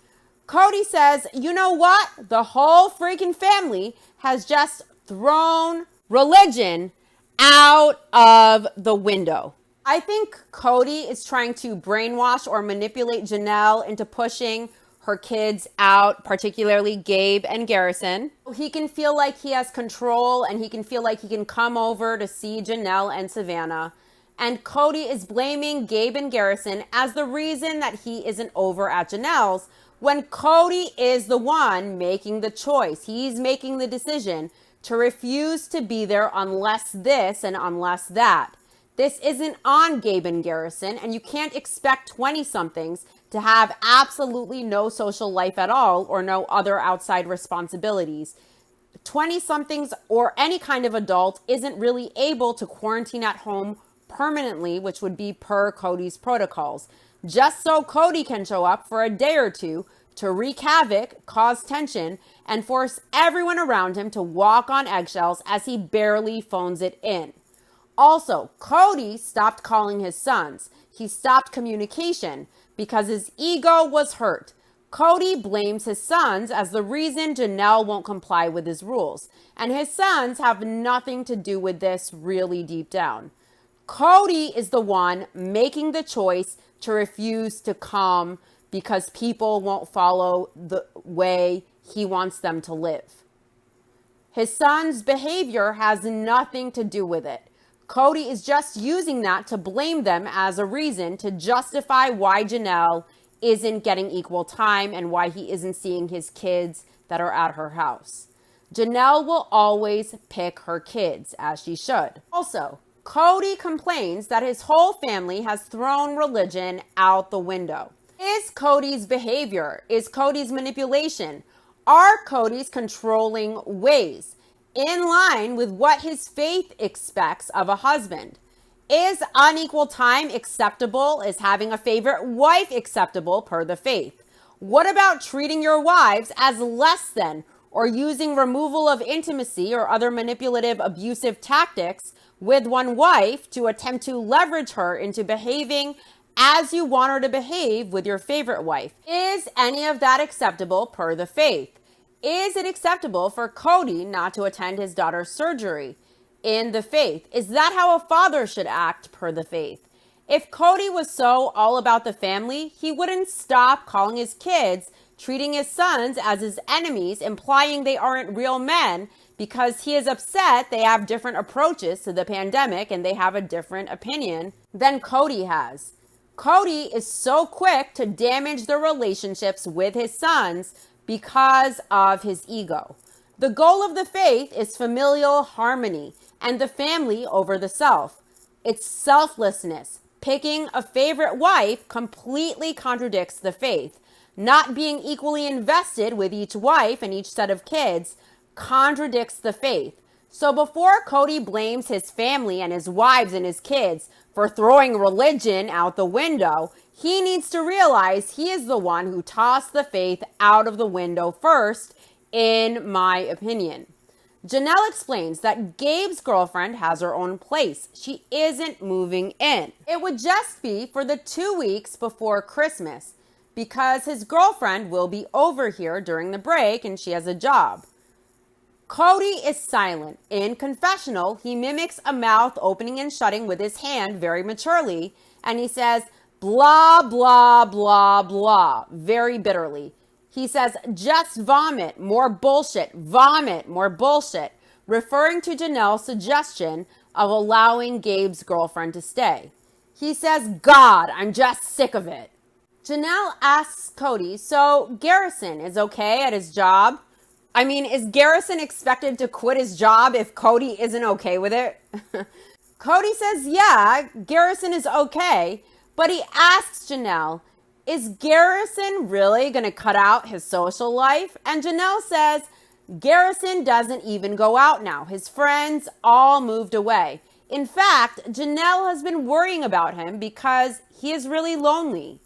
Kody says, you know what? The whole freaking family has just thrown religion out of the window. I think Kody is trying to brainwash or manipulate Janelle into pushing her kids out, particularly Gabe and Garrison. He can feel like he has control and he can feel like he can come over to see Janelle and Savannah. And Kody is blaming Gabe and Garrison as the reason that he isn't over at Janelle's, when Kody is the one making the choice. He's making the decision to refuse to be there unless this and unless that. This isn't on Gabe and Garrison, and you can't expect 20-somethings to have absolutely no social life at all or no other outside responsibilities. 20-somethings or any kind of adult isn't really able to quarantine at home permanently, which would be per Kody's protocols, just so Kody can show up for a day or two to wreak havoc, cause tension, and force everyone around him to walk on eggshells as he barely phones it in. Also, Kody stopped calling his sons. He stopped communication because his ego was hurt. Kody blames his sons as the reason Janelle won't comply with his rules, and his sons have nothing to do with this really deep down. Kody is the one making the choice to refuse to come because people won't follow the way he wants them to live. His son's behavior has nothing to do with it. Kody is just using that to blame them as a reason to justify why Janelle isn't getting equal time and why he isn't seeing his kids that are at her house. Janelle will always pick her kids, as she should. Also, Kody complains that his whole family has thrown religion out the window. Is Kody's behavior, is Kody's manipulation, Are Kody's controlling ways in line with what his faith expects of a husband? Is unequal time acceptable? Is having a favorite wife acceptable per the faith? What about treating your wives as less than, or using removal of intimacy or other manipulative, abusive tactics with one wife to attempt to leverage her into behaving as you want her to behave with your favorite wife? Is any of that acceptable per the faith? Is it acceptable for Kody not to attend his daughter's surgery in the faith? Is that how a father should act per the faith? If Kody was so all about the family, he wouldn't stop calling his kids, treating his sons as his enemies, implying they aren't real men because he is upset they have different approaches to the pandemic and they have a different opinion than Kody has. Kody is so quick to damage the relationships with his sons because of his ego. The goal of the faith is familial harmony and the family over the self. It's selflessness. Picking a favorite wife completely contradicts the faith. Not being equally invested with each wife and each set of kids contradicts the faith. So before Kody blames his family and his wives and his kids for throwing religion out the window, he needs to realize he is the one who tossed the faith out of the window first, in my opinion. Janelle explains that Gabe's girlfriend has her own place. She isn't moving in. It would just be for the 2 weeks before Christmas because his girlfriend will be over here during the break and she has a job. Kody is silent. In Confessional, he mimics a mouth opening and shutting with his hand very maturely, and he says, blah, blah, blah, blah, very bitterly. He says, just vomit, more bullshit, vomit, more bullshit, referring to Janelle's suggestion of allowing Gabe's girlfriend to stay. He says, God, I'm just sick of it. Janelle asks Kody, so Garrison is okay at his job? I mean, is Garrison expected to quit his job if Kody isn't okay with it? Kody says, yeah, Garrison is okay, but he asks Janelle, is Garrison really going to cut out his social life? And Janelle says, Garrison doesn't even go out now. His friends all moved away. In fact, Janelle has been worrying about him because he is really lonely.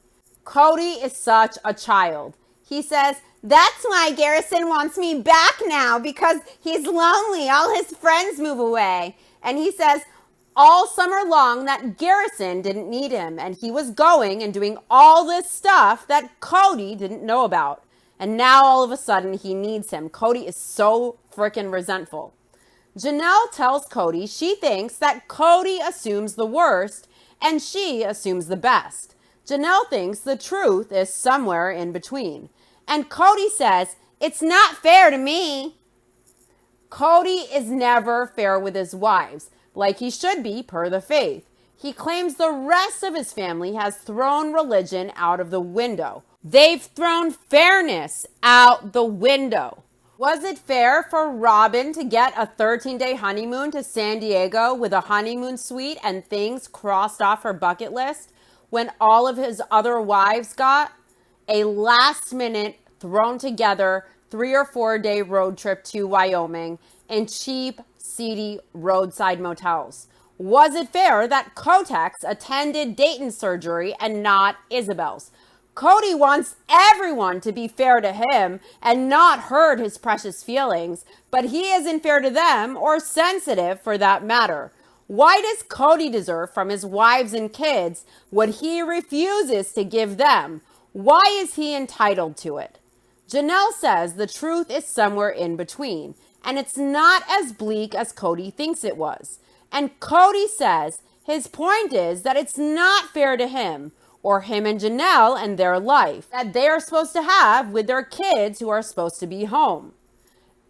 Kody is such a child. He says, that's why Garrison wants me back now because he's lonely. All his friends move away. And he says all summer long that Garrison didn't need him and he was going and doing all this stuff that Kody didn't know about. And now all of a sudden he needs him. Kody is so freaking resentful. Janelle tells Kody she thinks that Kody assumes the worst and she assumes the best. Janelle thinks the truth is somewhere in between. And Kody says, it's not fair to me. Kody is never fair with his wives, like he should be per the faith. He claims the rest of his family has thrown religion out of the window. They've thrown fairness out the window. Was it fair for Robin to get a 13-day honeymoon to San Diego with a honeymoon suite and things crossed off her bucket list when all of his other wives got a last-minute, thrown-together 3 or 4 day road trip to Wyoming in cheap, seedy roadside motels? Was it fair that Kotex attended Dayton's surgery and not Isabel's? Kody wants everyone to be fair to him and not hurt his precious feelings, but he isn't fair to them or sensitive for that matter. Why does Kody deserve from his wives and kids what he refuses to give them? Why is he entitled to it? Janelle says the truth is somewhere in between, and it's not as bleak as Kody thinks it was. And Kody says his point is that it's not fair to him or him and Janelle and their life that they are supposed to have with their kids who are supposed to be home.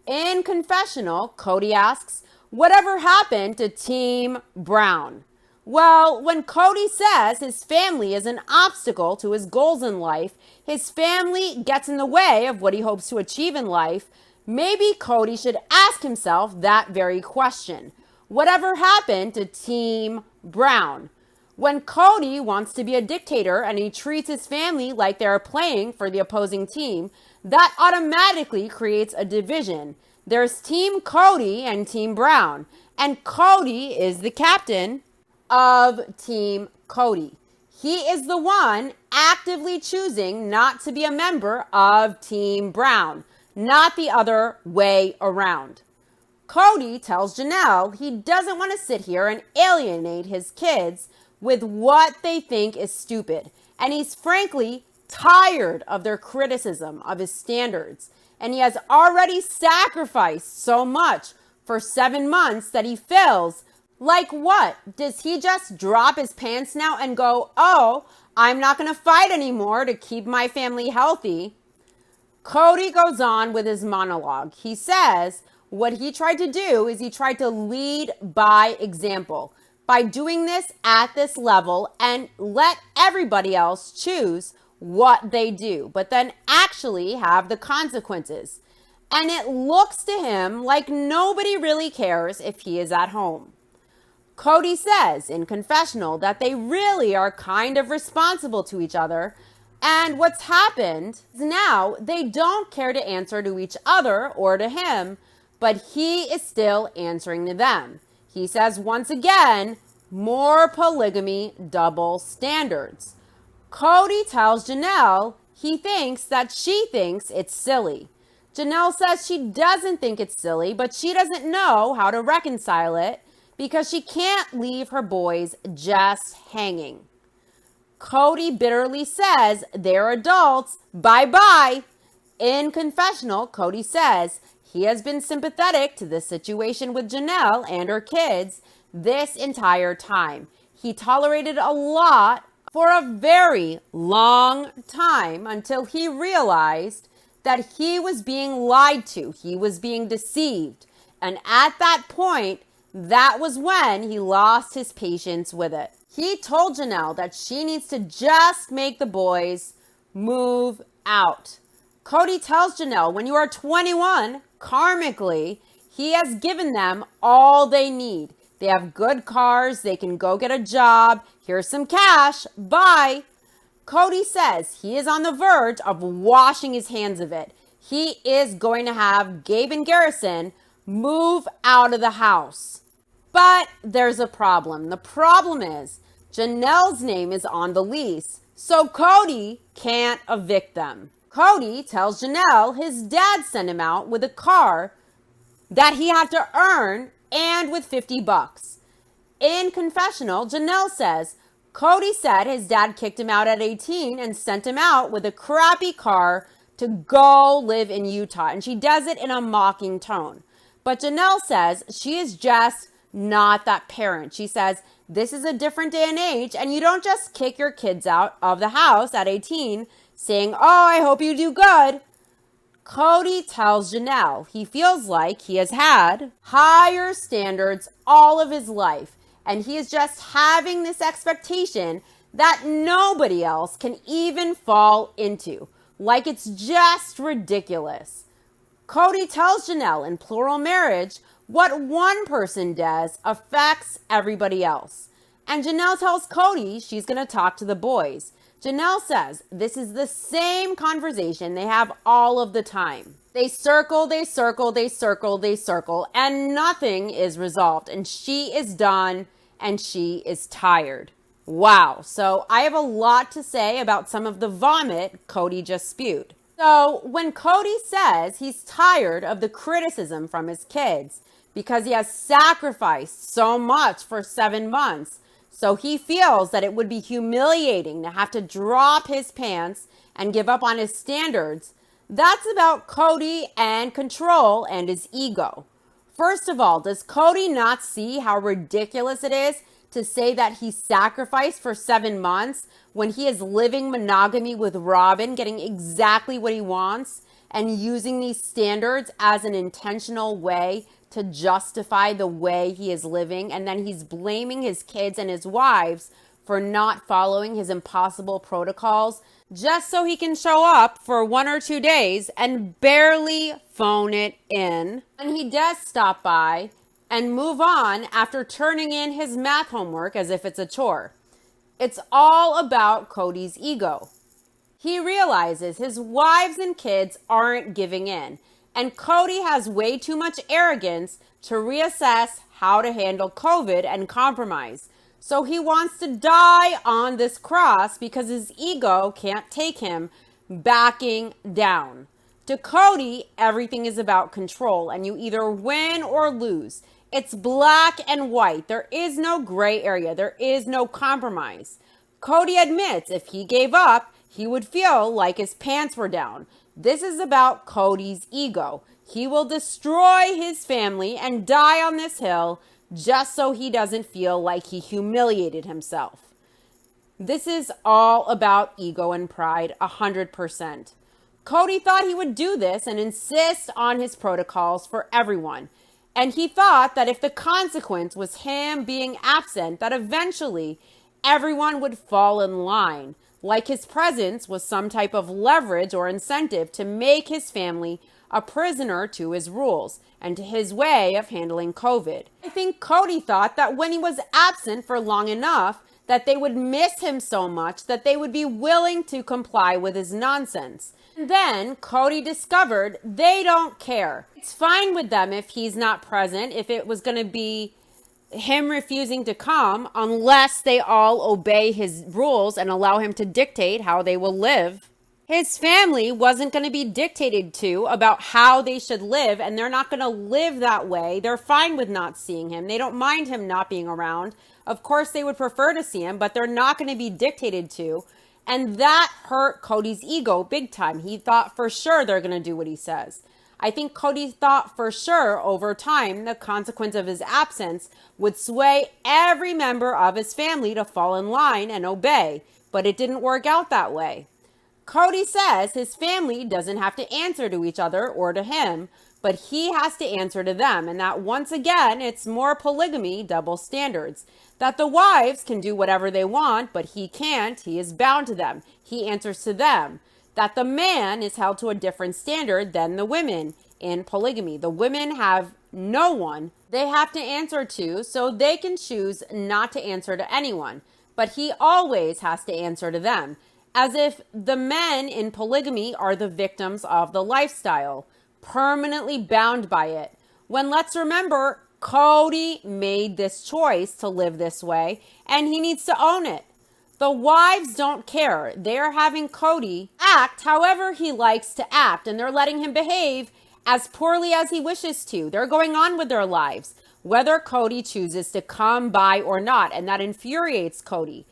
In Confessional, Kody asks, whatever happened to Team Brown? Well, when Kody says his family is an obstacle to his goals in life, his family gets in the way of what he hopes to achieve in life, maybe Kody should ask himself that very question. Whatever happened to Team Brown? When Cody wants to be a dictator and he treats his family like they're playing for the opposing team, that automatically creates a division. There's Team Cody and Team Brown, and Cody is the captain of Team Cody. He is the one actively choosing not to be a member of Team Brown, not the other way around. Cody tells Janelle he doesn't want to sit here and alienate his kids with what they think is stupid. And he's frankly tired of their criticism of his standards. And he has already sacrificed so much for 7 months that he feels like, what? Does he just drop his pants now and go, oh, I'm not going to fight anymore to keep my family healthy? Cody goes on with his monologue. He says what he tried to do is he tried to lead by example by doing this at this level and let everybody else choose what they do, but then actually have the consequences. And it looks to him like nobody really cares if he is at home. Cody says in Confessional that they really are kind of responsible to each other. And what's happened is now they don't care to answer to each other or to him, but he is still answering to them. He says once again, more polygamy, double standards. Cody tells Janelle he thinks that she thinks it's silly. Janelle says she doesn't think it's silly, but she doesn't know how to reconcile it because she can't leave her boys just hanging. Cody bitterly says they're adults, bye-bye. In Confessional, Cody says he has been sympathetic to the situation with Janelle and her kids this entire time. He tolerated a lot for a very long time until he realized that he was being lied to. He was being deceived. And at that point, that was when he lost his patience with it. He told Janelle that she needs to just make the boys move out. Cody tells Janelle when you are 21, karmically, he has given them all they need. They have good cars. They can go get a job. Here's some cash. Bye. Cody says he is on the verge of washing his hands of it. He is going to have Gabe and Garrison move out of the house. But there's a problem. The problem is Janelle's name is on the lease, so Cody can't evict them. Cody tells Janelle his dad sent him out with a car that he had to earn and with $50. In Confessional, Janelle says Cody said his dad kicked him out at 18 and sent him out with a crappy car to go live in Utah. And she does it in a mocking tone. But Janelle says she is just not that parent. She says this is a different day and age, and you don't just kick your kids out of the house at 18 saying, oh, I hope you do good. Cody tells Janelle he feels like he has had higher standards all of his life, and he is just having this expectation that nobody else can even fall into. Like it's just ridiculous. Cody tells Janelle in Plural Marriage what one person does affects everybody else. And Janelle tells Cody she's going to talk to the boys. Janelle says this is the same conversation they have all of the time. They circle, they circle, they circle, they circle, and nothing is resolved. And she is done and she is tired. Wow. So I have a lot to say about some of the vomit Cody just spewed. So when Cody says he's tired of the criticism from his kids because he has sacrificed so much for 7 months, so he feels that it would be humiliating to have to drop his pants and give up on his standards, that's about Cody and control and his ego. First of all, does Cody not see how ridiculous it is to say that he sacrificed for 7 months when he is living monogamy with Robin, getting exactly what he wants, and using these standards as an intentional way to justify the way he is living, and then he's blaming his kids and his wives for not following his impossible protocols just so he can show up for 1 or 2 days and barely phone it in. And he does stop by and move on after turning in his math homework as if it's a chore. It's all about Kody's ego. He realizes his wives and kids aren't giving in, and Kody has way too much arrogance to reassess how to handle COVID and compromise. So he wants to die on this cross because his ego can't take him backing down. To Kody, everything is about control, and you either win or lose. It's black and white. There is no gray area. There is no compromise. Kody admits if he gave up, he would feel like his pants were down. This is about Kody's ego. He will destroy his family and die on this hill just so he doesn't feel like he humiliated himself. This is all about ego and pride, 100%. Kody thought he would do this and insist on his protocols for everyone. And he thought that if the consequence was him being absent, that eventually everyone would fall in line, like his presence was some type of leverage or incentive to make his family a prisoner to his rules and to his way of handling COVID. I think Kody thought that when he was absent for long enough, that they would miss him so much that they would be willing to comply with his nonsense. And then Kody discovered they don't care. It's fine with them if he's not present, if it was going to be him refusing to come, unless they all obey his rules and allow him to dictate how they will live. His family wasn't going to be dictated to about how they should live, and they're not going to live that way. They're fine with not seeing him. They don't mind him not being around. Of course, they would prefer to see him, but they're not going to be dictated to. And that hurt Kody's ego big time. He thought for sure they're going to do what he says. I think Kody thought for sure over time the consequence of his absence would sway every member of his family to fall in line and obey, but it didn't work out that way. Kody says his family doesn't have to answer to each other or to him, but he has to answer to them, and that once again, it's more polygamy, double standards. That the wives can do whatever they want, but he can't. He is bound to them. He answers to them. That the man is held to a different standard than the women in polygamy. The women have no one they have to answer to, so they can choose not to answer to anyone. But he always has to answer to them, as if the men in polygamy are the victims of the lifestyle, permanently bound by it. When let's remember, Kody made this choice to live this way, and he needs to own it. The wives don't care. They're having Kody act however he likes to act, and they're letting him behave as poorly as he wishes to. They're going on with their lives, whether Kody chooses to come by or not, and that infuriates Kody.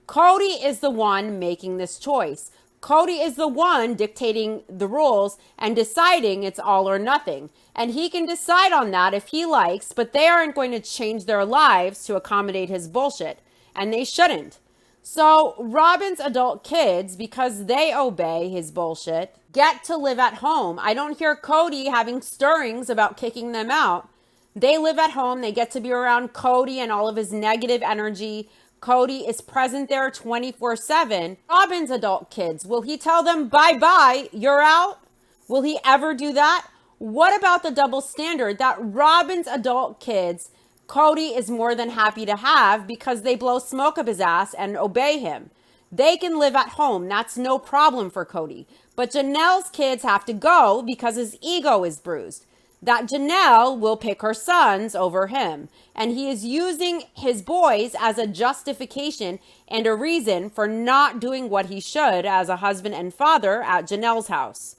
Kody is the one making this choice. Kody is the one dictating the rules and deciding it's all or nothing. And he can decide on that if he likes, but they aren't going to change their lives to accommodate his bullshit. And they shouldn't. So Robin's adult kids, because they obey his bullshit, get to live at home. I don't hear Kody having stirrings about kicking them out. They live at home. They get to be around Kody and all of his negative energy. Kody is present there 24/7. Robin's adult kids, will he tell them, bye-bye, you're out? Will he ever do that? What about the double standard that Robin's adult kids, Kody is more than happy to have because they blow smoke up his ass and obey him? They can live at home. That's no problem for Kody. But Janelle's kids have to go because his ego is bruised. That Janelle will pick her sons over him. And he is using his boys as a justification and a reason for not doing what he should as a husband and father at Janelle's house.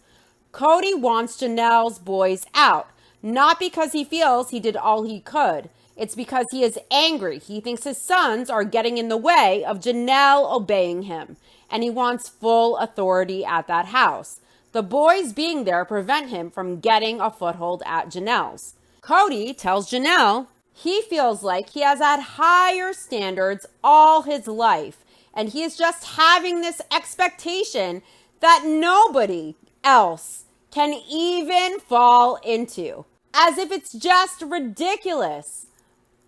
Kody wants Janelle's boys out, not because he feels he did all he could. It's because he is angry. He thinks his sons are getting in the way of Janelle obeying him, and he wants full authority at that house. The boys being there prevent him from getting a foothold at Janelle's. Kody tells Janelle he feels like he has had higher standards all his life, and he is just having this expectation that nobody else can even fall into, as if it's just ridiculous.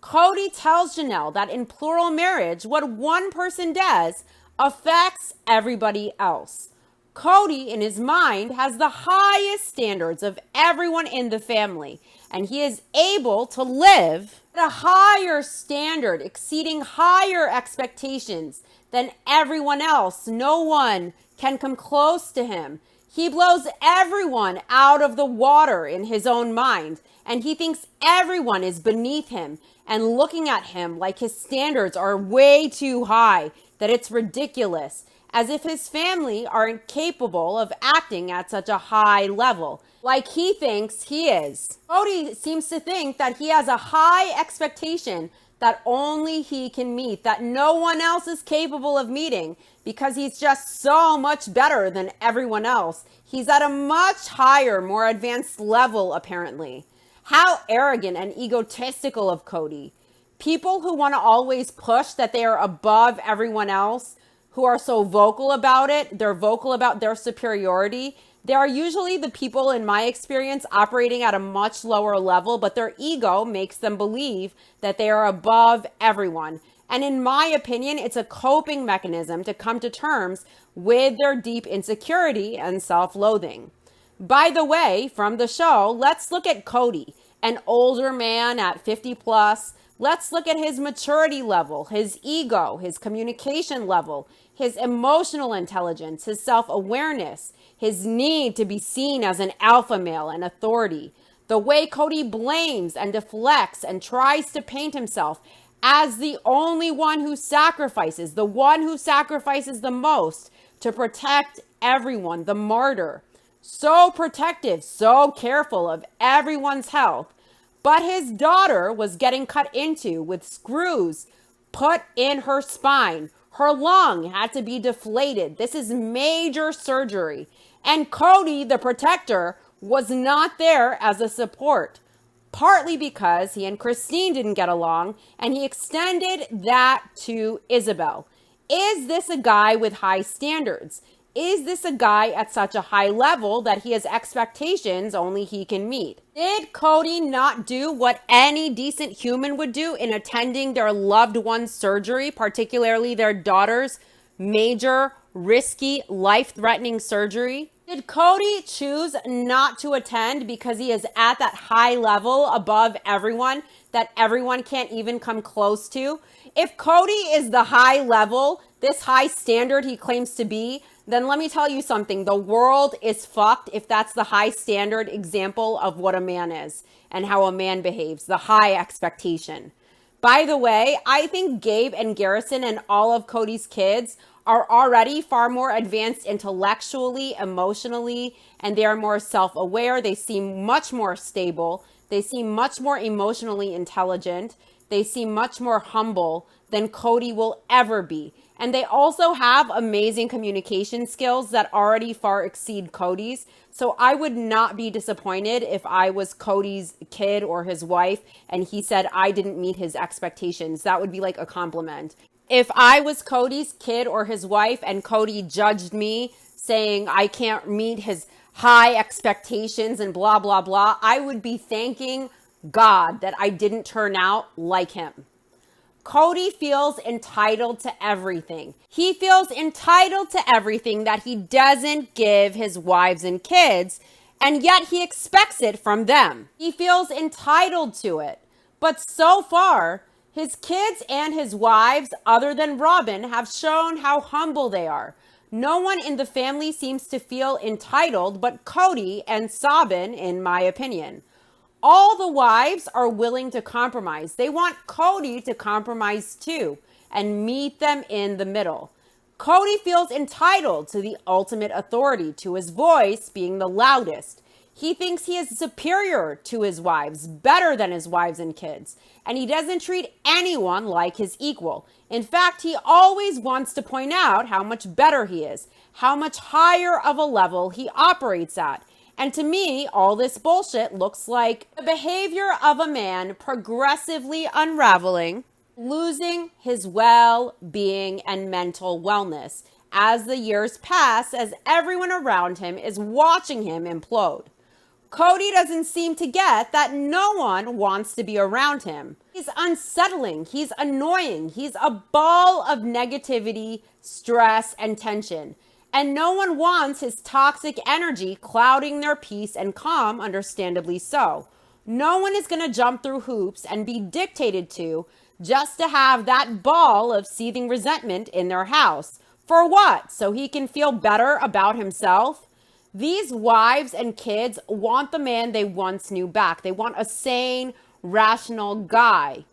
Kody tells Janelle that in plural marriage, what one person does affects everybody else. Kody, in his mind, has the highest standards of everyone in the family. and he is able to live at a higher standard, exceeding higher expectations than everyone else. No one can come close to him. He blows everyone out of the water in his own mind, and he thinks everyone is beneath him and looking at him like his standards are way too high, that it's ridiculous, as if his family are incapable of acting at such a high level, like he thinks he is. Kody seems to think that he has a high expectation that only he can meet, that no one else is capable of meeting, because he's just so much better than everyone else. He's at a much higher, more advanced level, apparently. How arrogant and egotistical of Kody. People who want to always push that they are above everyone else, who are so vocal about it, they're vocal about their superiority. They are usually the people, in my experience, operating at a much lower level, but their ego makes them believe that they are above everyone. And in my opinion, it's a coping mechanism to come to terms with their deep insecurity and self-loathing. By the way, from the show, let's look at Kody, an older man at 50 plus. Let's look at his maturity level, his ego, his communication level, his emotional intelligence, his self-awareness, his need to be seen as an alpha male and authority, the way Kody blames and deflects and tries to paint himself as the only one who sacrifices, the one who sacrifices the most to protect everyone, the martyr. So protective, so careful of everyone's health. But his daughter was getting cut into with screws put in her spine. Her lung had to be deflated. This is major surgery. And Kody, the protector, was not there as a support, partly because he and Christine didn't get along, and he extended that to Isabel. Is this a guy with high standards? Is this a guy at such a high level that he has expectations only he can meet? Did Kody not do what any decent human would do in attending their loved one's surgery, particularly their daughter's major, risky, life-threatening surgery? Did Kody choose not to attend because he is at that high level above everyone that everyone can't even come close to? If Kody is the high level, this high standard he claims to be, then let me tell you something. The world is fucked if that's the high standard example of what a man is and how a man behaves, the high expectation. By the way, I think Gabe and Garrison and all of Kody's kids are already far more advanced intellectually, emotionally, and they are more self-aware. They seem much more stable. They seem much more emotionally intelligent. They seem much more humble than Kody will ever be. And they also have amazing communication skills that already far exceed Kody's. So I would not be disappointed if I was Kody's kid or his wife and he said I didn't meet his expectations. That would be like a compliment. If I was Kody's kid or his wife and Kody judged me saying I can't meet his high expectations and blah, blah, blah, I would be thanking God that I didn't turn out like him. Kody feels entitled to everything. He feels entitled to everything that he doesn't give his wives and kids, and yet he expects it from them. He feels entitled to it. But so far, his kids and his wives, other than Robin, have shown how humble they are. No one in the family seems to feel entitled but Kody and Sabin, in my opinion. All the wives are willing to compromise. They want Kody to compromise too and meet them in the middle. Kody feels entitled to the ultimate authority, to his voice being the loudest. He thinks he is superior to his wives, better than his wives and kids, and he doesn't treat anyone like his equal. In fact, he always wants to point out how much better he is, how much higher of a level he operates at. And to me, all this bullshit looks like the behavior of a man progressively unraveling, losing his well-being and mental wellness as the years pass, as everyone around him is watching him implode. Kody doesn't seem to get that no one wants to be around him. He's unsettling, he's annoying, he's a ball of negativity, stress, and tension. And no one wants his toxic energy clouding their peace and calm, understandably so. No one is going to jump through hoops and be dictated to just to have that ball of seething resentment in their house. For what? So he can feel better about himself? These wives and kids want the man they once knew back. They want a sane, rational guy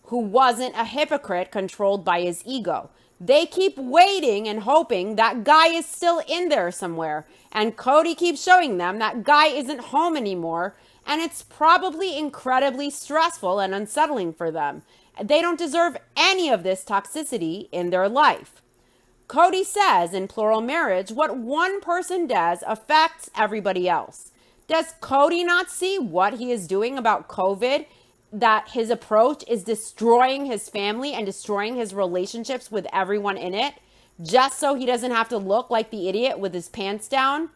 who wasn't a hypocrite controlled by his ego. They keep waiting and hoping that guy is still in there somewhere. And Cody keeps showing them that guy isn't home anymore. And it's probably incredibly stressful and unsettling for them. They don't deserve any of this toxicity in their life. Cody says in Plural Marriage, what one person does affects everybody else. Does Cody not see what he is doing about COVID? That his approach is destroying his family and destroying his relationships with everyone in it, just so he doesn't have to look like the idiot with his pants down?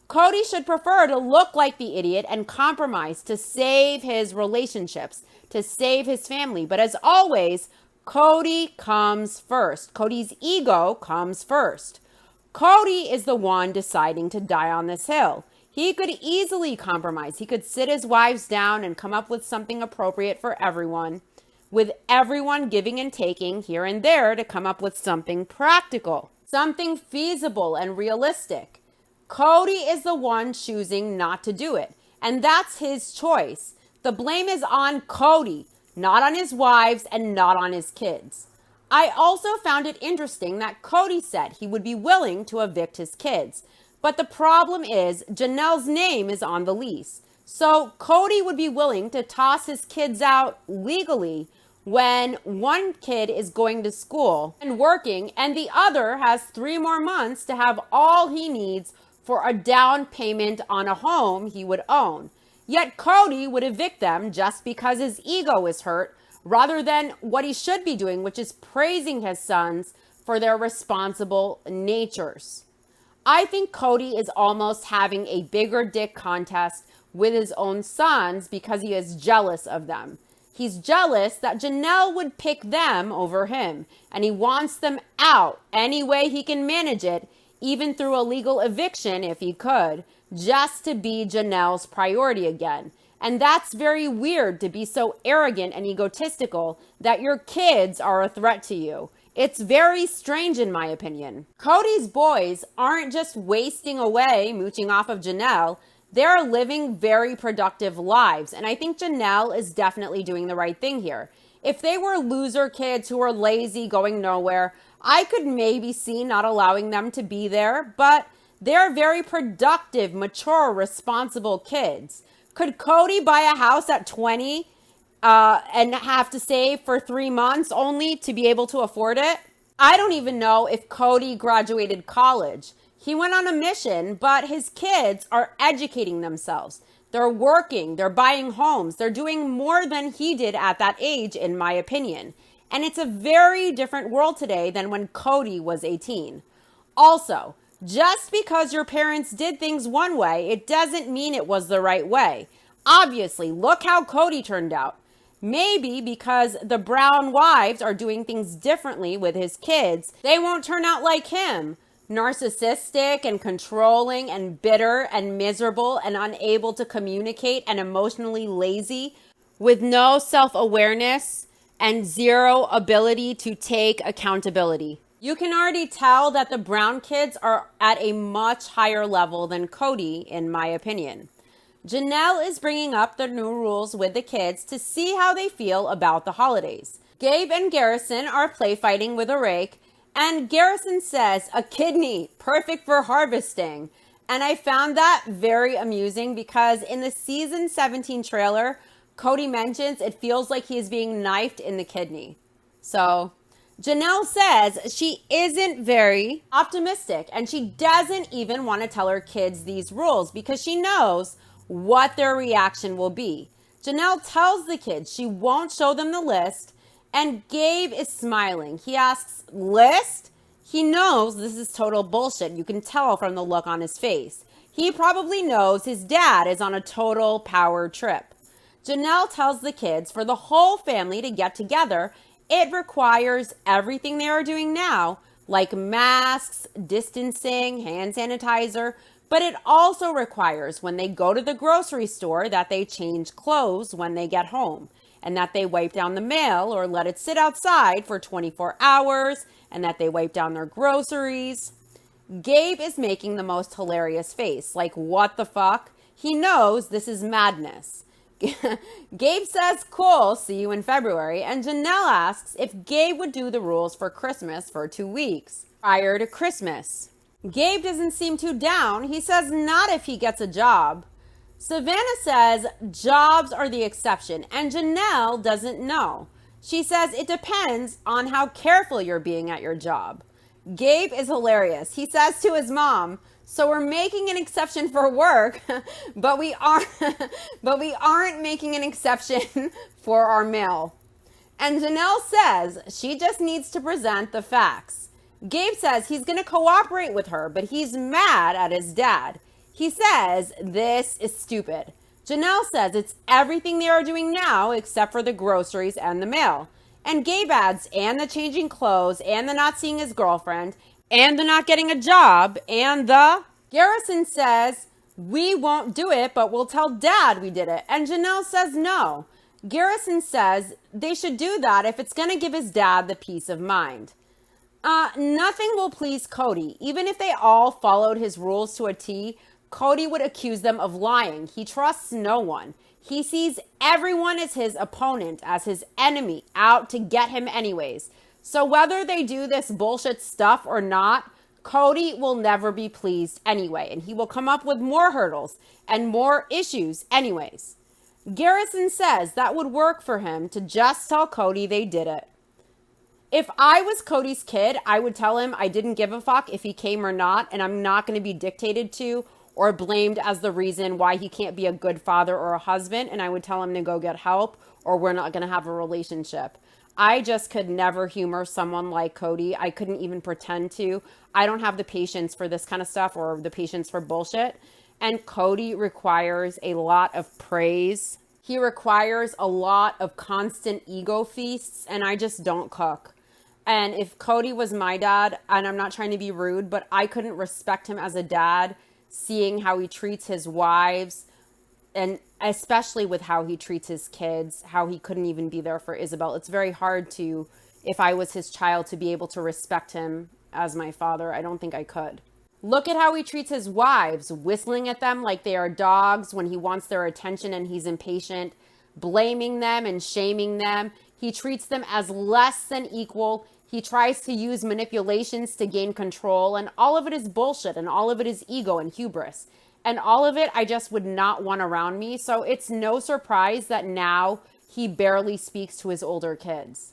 Cody should prefer to look like the idiot and compromise to save his relationships, to save his family. But as always, Cody comes first. Cody's ego comes first. Cody is the one deciding to die on this hill. He could easily compromise. He could sit his wives down and come up with something appropriate for everyone, with everyone giving and taking here and there to come up with something practical, something feasible and realistic. Cody is the one choosing not to do it, and that's his choice. The blame is on Cody, not on his wives and not on his kids. I also found it interesting that Cody said he would be willing to evict his kids. But the problem is Janelle's name is on the lease. So Cody would be willing to toss his kids out legally when one kid is going to school and working and the other has 3 more months to have all he needs for a down payment on a home he would own. Yet Cody would evict them just because his ego is hurt rather than what he should be doing, which is praising his sons for their responsible natures. I think Cody is almost having a bigger dick contest with his own sons because he is jealous of them. He's jealous that Janelle would pick them over him, and he wants them out any way he can manage it, even through a legal eviction if he could, just to be Janelle's priority again. And that's very weird, to be so arrogant and egotistical that your kids are a threat to you. It's very strange in my opinion. Cody's boys aren't just wasting away mooching off of Janelle. They're living very productive lives. And I think Janelle is definitely doing the right thing here. If they were loser kids who were lazy, going nowhere, I could maybe see not allowing them to be there. But they're very productive, mature, responsible kids. Could Cody buy a house at 20 and have to save for 3 months only to be able to afford it? I don't even know if Cody graduated college. He went on a mission, but his kids are educating themselves. They're working, they're buying homes, they're doing more than he did at that age, in my opinion. And it's a very different world today than when Cody was 18. Also, just because your parents did things one way, it doesn't mean it was the right way. Obviously, look how Cody turned out. Maybe because the Brown wives are doing things differently with his kids, they won't turn out like him. Narcissistic and controlling and bitter and miserable and unable to communicate and emotionally lazy with no self-awareness and zero ability to take accountability. You can already tell that the Brown kids are at a much higher level than Cody, in my opinion. Janelle is bringing up the new rules with the kids to see how they feel about the holidays. Gabe and Garrison are play fighting with a rake, and Garrison says, a kidney, perfect for harvesting. And I found that very amusing because in the season 17 trailer, Cody mentions it feels like he is being knifed in the kidney. So Janelle says she isn't very optimistic and she doesn't even want to tell her kids these rules because she knows what their reaction will be. Janelle tells the kids she won't show them the list, and Gabe is smiling. He asks, list? He knows this is total bullshit. You can tell from the look on his face. He probably knows his dad is on a total power trip. Janelle tells the kids for the whole family to get together, it requires everything they are doing now, like masks, distancing, hand sanitizer, But it also requires when they go to the grocery store that they change clothes when they get home, and that they wipe down the mail or let it sit outside for 24 hours, and that they wipe down their groceries. Gabe is making the most hilarious face, like, what the fuck? He knows this is madness. Gabe says, cool, see you in February, and Janelle asks if Gabe would do the rules for Christmas for 2 weeks prior to Christmas. Gabe doesn't seem too down. He says not if he gets a job. Savannah says jobs are the exception, and Janelle doesn't know. She says it depends on how careful you're being at your job. Gabe is hilarious. He says to his mom, so we're making an exception for work, but we aren't making an exception for our mail. And Janelle says she just needs to present the facts. Gabe says he's going to cooperate with her, but he's mad at his dad. He says this is stupid. Janelle says it's everything they are doing now except for the groceries and the mail. And Gabe adds, and the changing clothes, and the not seeing his girlfriend, and the not getting a job, and the... Garrison says, we won't do it, but we'll tell Dad we did it. And Janelle says no. Garrison says they should do that if it's going to give his dad the peace of mind. Nothing will please Cody. Even if they all followed his rules to a T, Cody would accuse them of lying. He trusts no one. He sees everyone as his opponent, as his enemy, out to get him anyways. So whether they do this bullshit stuff or not, Cody will never be pleased anyway, and he will come up with more hurdles and more issues anyways. Garrison says that would work for him to just tell Cody they did it. If I was Cody's kid, I would tell him I didn't give a fuck if he came or not, and I'm not going to be dictated to or blamed as the reason why he can't be a good father or a husband, and I would tell him to go get help or we're not going to have a relationship. I just could never humor someone like Cody. I couldn't even pretend to. I don't have the patience for this kind of stuff or the patience for bullshit. And Cody requires a lot of praise. He requires a lot of constant ego feasts, and I just don't cook. And if Cody was my dad, and I'm not trying to be rude, but I couldn't respect him as a dad, seeing how he treats his wives, and especially with how he treats his kids, how he couldn't even be there for Isabel. It's very hard to, if I was his child, to be able to respect him as my father. I don't think I could. Look at how he treats his wives, whistling at them like they are dogs when he wants their attention and he's impatient, blaming them and shaming them. He treats them as less than equal. He tries to use manipulations to gain control, and all of it is bullshit, and all of it is ego and hubris. And all of it I just would not want around me. So it's no surprise that now he barely speaks to his older kids.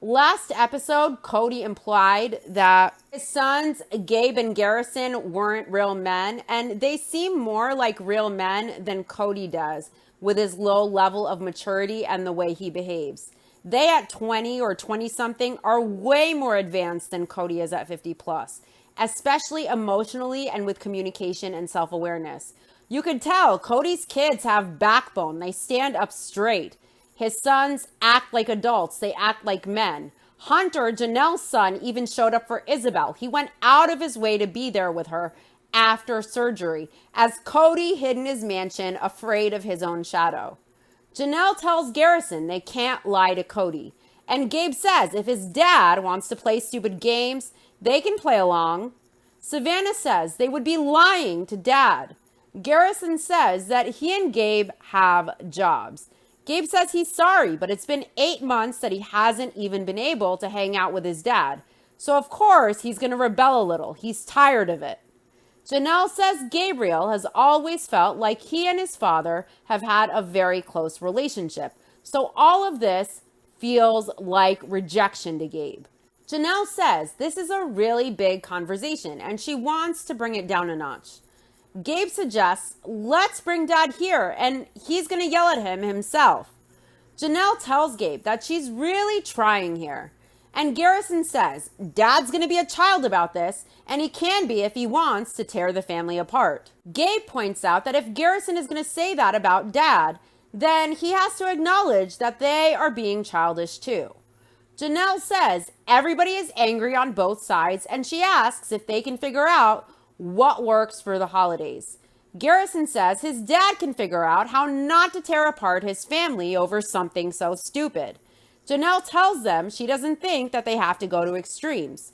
Last episode, Cody implied that his sons, Gabe and Garrison, weren't real men, and they seem more like real men than Cody does with his low level of maturity and the way he behaves. They at 20 or 20 something are way more advanced than Cody is at 50 plus, especially emotionally and with communication and self-awareness. You could tell Cody's kids have backbone. They stand up straight. His sons act like adults. They act like men. Hunter, Janelle's son, even showed up for Isabel. He went out of his way to be there with her after surgery, as Cody hid in his mansion, afraid of his own shadow. Janelle tells Garrison they can't lie to Cody. And Gabe says if his dad wants to play stupid games, they can play along. Savannah says they would be lying to Dad. Garrison says that he and Gabe have jobs. Gabe says he's sorry, but it's been 8 months that he hasn't even been able to hang out with his dad. So of course he's going to rebel a little. He's tired of it. Janelle says Gabriel has always felt like he and his father have had a very close relationship. So all of this feels like rejection to Gabe. Janelle says this is a really big conversation and she wants to bring it down a notch. Gabe suggests, let's bring Dad here, and he's going to yell at him himself. Janelle tells Gabe that she's really trying here. And Garrison says, Dad's going to be a child about this, and he can be if he wants to tear the family apart. Gabe points out that if Garrison is going to say that about Dad, then he has to acknowledge that they are being childish too. Janelle says everybody is angry on both sides, and she asks if they can figure out what works for the holidays. Garrison says his dad can figure out how not to tear apart his family over something so stupid. Janelle tells them she doesn't think that they have to go to extremes.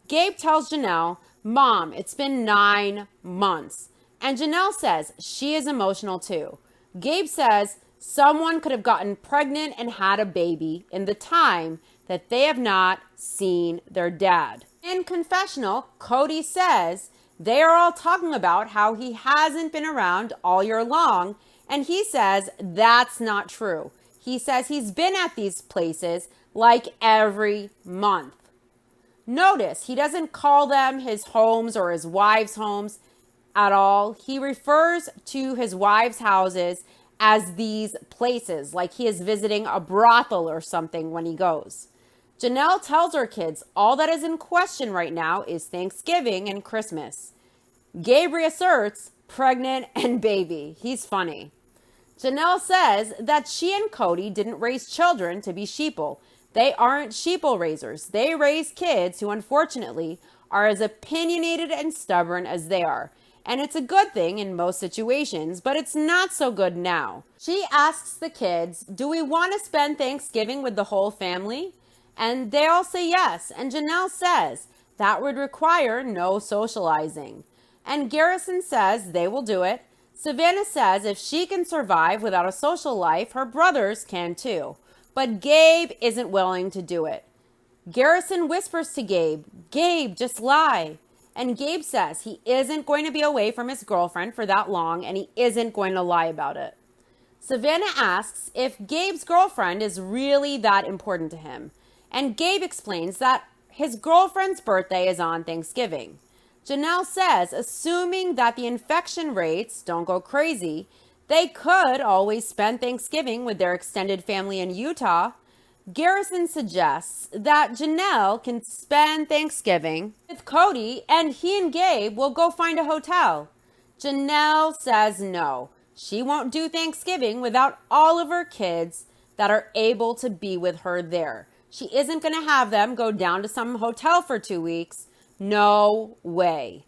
Gabe tells Janelle, "Mom, it's been 9 months." And Janelle says she is emotional too. Gabe says someone could have gotten pregnant and had a baby in the time that they have not seen their dad. In Confessional, Cody says they are all talking about how he hasn't been around all year long, and he says that's not true. He says he's been at these places like every month. Notice he doesn't call them his homes or his wives' homes at all. He refers to his wives' houses as these places, like he is visiting a brothel or something when he goes. Janelle tells her kids all that is in question right now is Thanksgiving and Christmas. Gabe reasserts pregnant and baby. He's funny. Janelle says that she and Cody didn't raise children to be sheeple. They aren't sheeple raisers. They raise kids who unfortunately are as opinionated and stubborn as they are. And it's a good thing in most situations, but it's not so good now. She asks the kids, "Do we want to spend Thanksgiving with the whole family?" And they all say yes. And Janelle says that would require no socializing. And Garrison says they will do it. Savannah says if she can survive without a social life, her brothers can too. But Gabe isn't willing to do it. Garrison whispers to Gabe, "Gabe, just lie." And Gabe says he isn't going to be away from his girlfriend for that long and he isn't going to lie about it. Savannah asks if Gabe's girlfriend is really that important to him. And Gabe explains that his girlfriend's birthday is on Thanksgiving. Janelle says, assuming that the infection rates don't go crazy, they could always spend Thanksgiving with their extended family in Utah. Garrison suggests that Janelle can spend Thanksgiving with Cody and he and Gabe will go find a hotel. Janelle says no. She won't do Thanksgiving without all of her kids that are able to be with her there. She isn't going to have them go down to some hotel for 2 weeks. No way.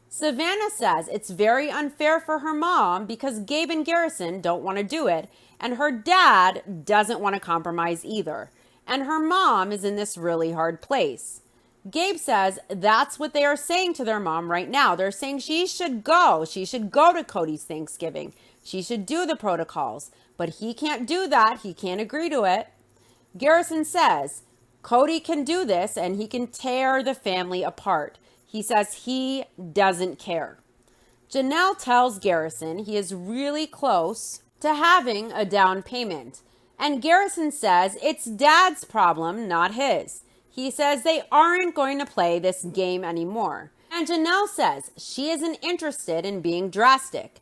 Savannah says it's very unfair for her mom because Gabe and Garrison don't want to do it, and her dad doesn't want to compromise either. And her mom is in this really hard place. Gabe says that's what they are saying to their mom right now. They're saying she should go. She should go to Cody's Thanksgiving. She should do the protocols. But he can't do that. He can't agree to it. Garrison says Cody can do this and he can tear the family apart. He says he doesn't care. Janelle tells Garrison he is really close to having a down payment. And Garrison says it's Dad's problem, not his. He says they aren't going to play this game anymore. And Janelle says she isn't interested in being drastic.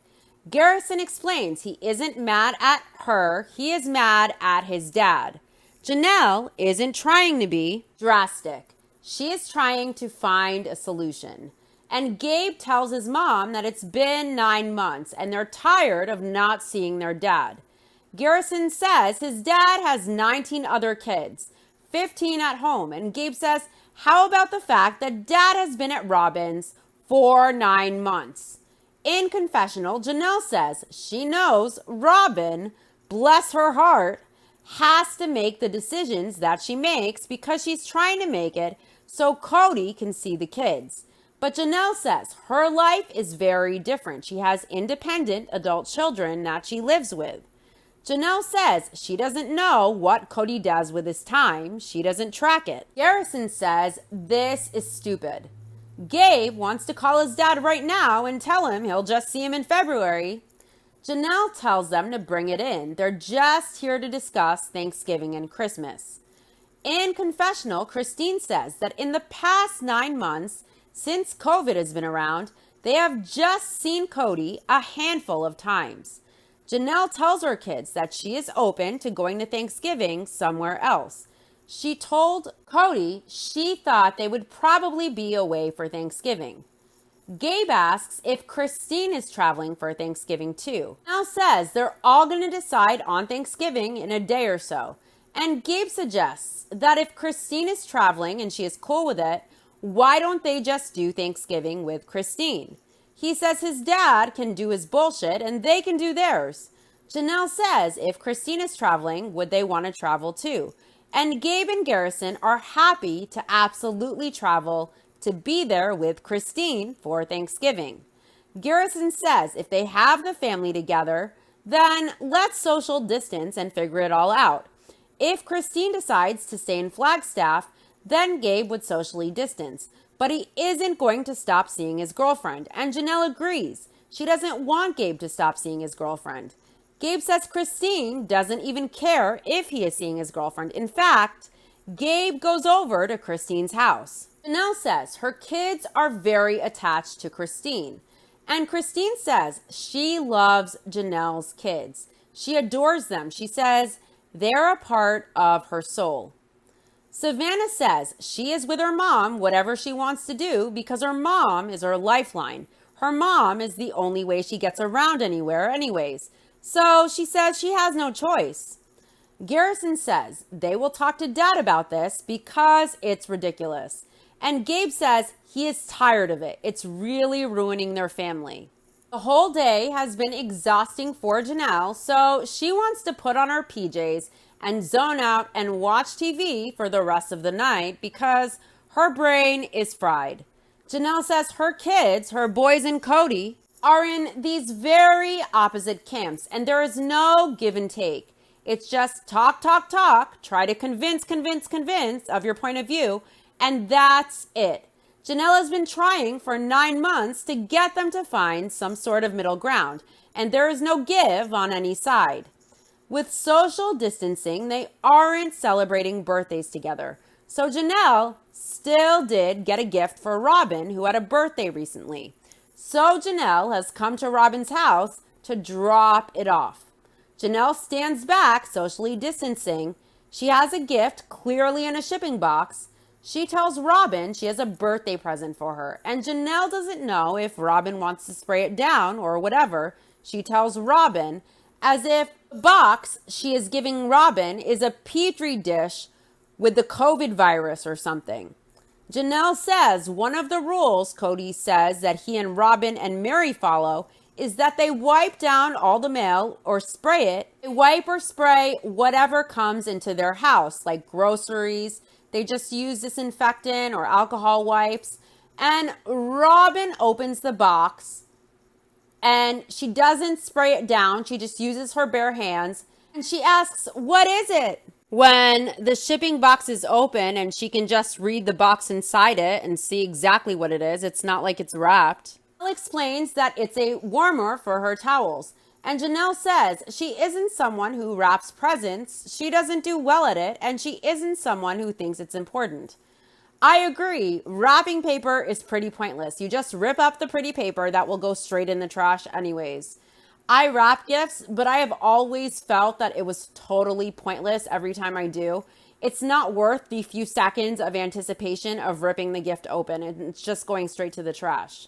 Garrison explains he isn't mad at her, he is mad at his dad. Janelle isn't trying to be drastic. She is trying to find a solution. And Gabe tells his mom that it's been 9 months and they're tired of not seeing their dad. Garrison says his dad has 19 other kids, 15 at home. And Gabe says, how about the fact that Dad has been at Robin's for 9 months? In Confessional, Janelle says she knows Robin, bless her heart, has to make the decisions that she makes because she's trying to make it so Cody can see the kids. But Janelle says her life is very different. She has independent adult children that she lives with. Janelle says she doesn't know what Cody does with his time. She doesn't track it. Garrison says this is stupid. Gabe wants to call his dad right now and tell him he'll just see him in February. Janelle tells them to bring it in. They're just here to discuss Thanksgiving and Christmas. In Confessional, Christine says that in the past 9 months, since COVID has been around, they have just seen Cody a handful of times. Janelle tells her kids that she is open to going to Thanksgiving somewhere else. She told Cody she thought they would probably be away for Thanksgiving. Gabe asks if Christine is traveling for Thanksgiving too. Janelle says they're all going to decide on Thanksgiving in a day or so. And Gabe suggests that if Christine is traveling and she is cool with it, Why don't they just do Thanksgiving with Christine? He says his dad can do his bullshit and they can do theirs. Janelle says if Christine is traveling, would they want to travel too? And Gabe and Garrison are happy to absolutely travel to be there with Christine for Thanksgiving. Garrison says if they have the family together, then let's social distance and figure it all out. If Christine decides to stay in Flagstaff, then Gabe would socially distance. But he isn't going to stop seeing his girlfriend. And Janelle agrees. She doesn't want Gabe to stop seeing his girlfriend. Gabe says Christine doesn't even care if he is seeing his girlfriend. In fact, Gabe goes over to Christine's house. Janelle says her kids are very attached to Christine. And Christine says she loves Janelle's kids. She adores them. She says they're a part of her soul. Savannah says she is with her mom, whatever she wants to do, because her mom is her lifeline. Her mom is the only way she gets around anywhere anyways. So she says she has no choice. Garrison says they will talk to Dad about this because it's ridiculous. And Gabe says he is tired of it. It's really ruining their family. The whole day has been exhausting for Janelle, so she wants to put on her PJs and zone out and watch TV for the rest of the night because her brain is fried. Janelle says her kids, her boys and Cody, are in these very opposite camps and there is no give and take. It's just talk, try to convince of your point of view, and that's it. Janelle has been trying for 9 months to get them to find some sort of middle ground, and there is no give on any side. With social distancing, they aren't celebrating birthdays together. So Janelle still did get a gift for Robin, who had a birthday recently. So Janelle has come to Robin's house to drop it off. Janelle stands back, socially distancing. She has a gift clearly in a shipping box. She tells Robin she has a birthday present for her. And Janelle doesn't know if Robin wants to spray it down or whatever. She tells Robin as if the box she is giving Robin is a petri dish with the COVID virus or something. Janelle says one of the rules Cody says that he and Robin and Mary follow is that they wipe down all the mail or spray it. They wipe or spray whatever comes into their house, like groceries. They just use disinfectant or alcohol wipes. And Robin opens the box and she doesn't spray it down. She just uses her bare hands and she asks, "What is it?" When the shipping box is open and she can just read the box inside it and see exactly what it is. It's not like it's wrapped. Janelle explains that it's a warmer for her towels. And Janelle says she isn't someone who wraps presents. She doesn't do well at it. And she isn't someone who thinks it's important. I agree. Wrapping paper is pretty pointless. You just rip up the pretty paper that will go straight in the trash anyways. I wrap gifts, but I have always felt that it was totally pointless every time I do. It's not worth the few seconds of anticipation of ripping the gift open. It's just going straight to the trash.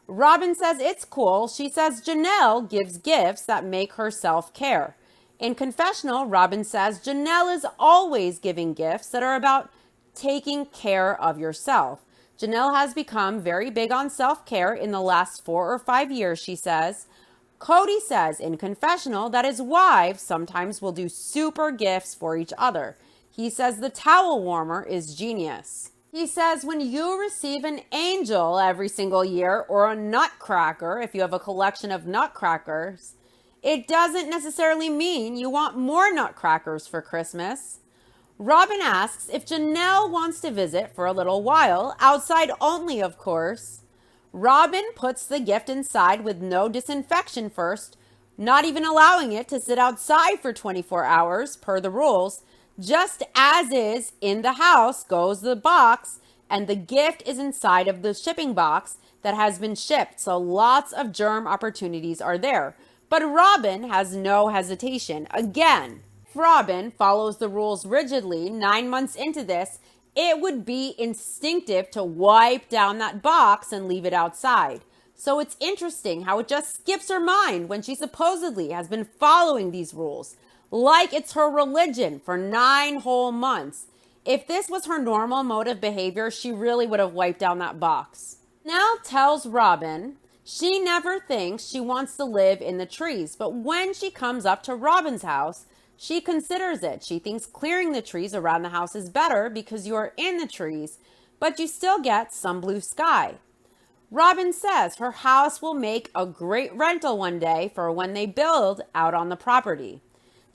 Robin says it's cool. She says Janelle gives gifts that make her self-care. In Confessional, Robin says Janelle is always giving gifts that are about taking care of yourself. Janelle has become very big on self-care in the last 4 or 5 years, she says. Cody says in Confessional that his wives sometimes will do super gifts for each other. He says the towel warmer is genius. He says when you receive an angel every single year or a nutcracker, if you have a collection of nutcrackers, it doesn't necessarily mean you want more nutcrackers for Christmas. Robin asks if Janelle wants to visit for a little while, outside only, of course. Robin puts the gift inside with no disinfection first, not even allowing it to sit outside for 24 hours per the rules. Just as is in the house goes the box, and the gift is inside of the shipping box that has been shipped, so lots of germ opportunities are there. But Robin has no hesitation. Again, if Robin follows the rules rigidly 9 months into this, it would be instinctive to wipe down that box and leave it outside. So it's interesting how it just skips her mind when she supposedly has been following these rules, like it's her religion for 9 whole months. If this was her normal mode of behavior, she really would have wiped down that box. Janelle tells Robin she never thinks she wants to live in the trees, but when she comes up to Robin's house, she considers it. She thinks clearing the trees around the house is better because you are in the trees, but you still get some blue sky. Robin says her house will make a great rental one day for when they build out on the property.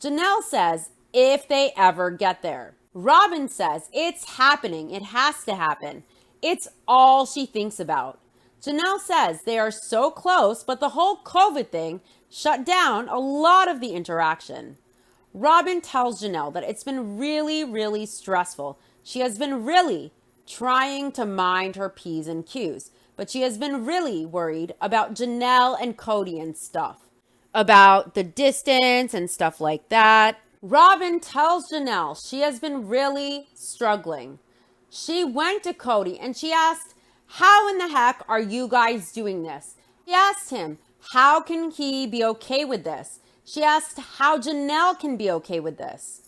Janelle says if they ever get there. Robin says it's happening. It has to happen. It's all she thinks about. Janelle says they are so close, but the whole COVID thing shut down a lot of the interaction. Robin tells Janelle that it's been really, really stressful. She has been really trying to mind her P's and Q's, but she has been really worried about Janelle and Cody and stuff, about the distance and stuff like that. Robin tells Janelle she has been really struggling. She went to Cody and she asked, how in the heck are you guys doing this? She asked him, how can he be okay with this? She asked how Janelle can be okay with this.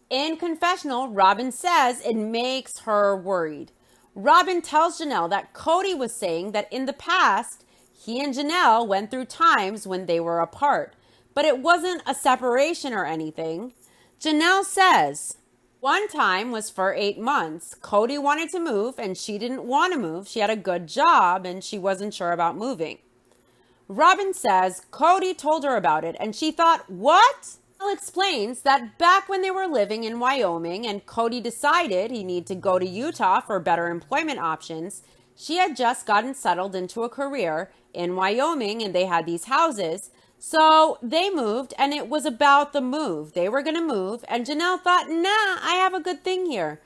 In Confessional, Robin says it makes her worried. Robin tells Janelle that Cody was saying that in the past, he and Janelle went through times when they were apart, but it wasn't a separation or anything. Janelle says, one time was for 8 months. Cody wanted to move and she didn't want to move. She had a good job and she wasn't sure about moving. Robin says Cody told her about it and she thought, what? Janelle explains that back when they were living in Wyoming and Cody decided he needed to go to Utah for better employment options, she had just gotten settled into a career in Wyoming and they had these houses. So they moved and it was about the move. They were going to move and Janelle thought, nah, I have a good thing here.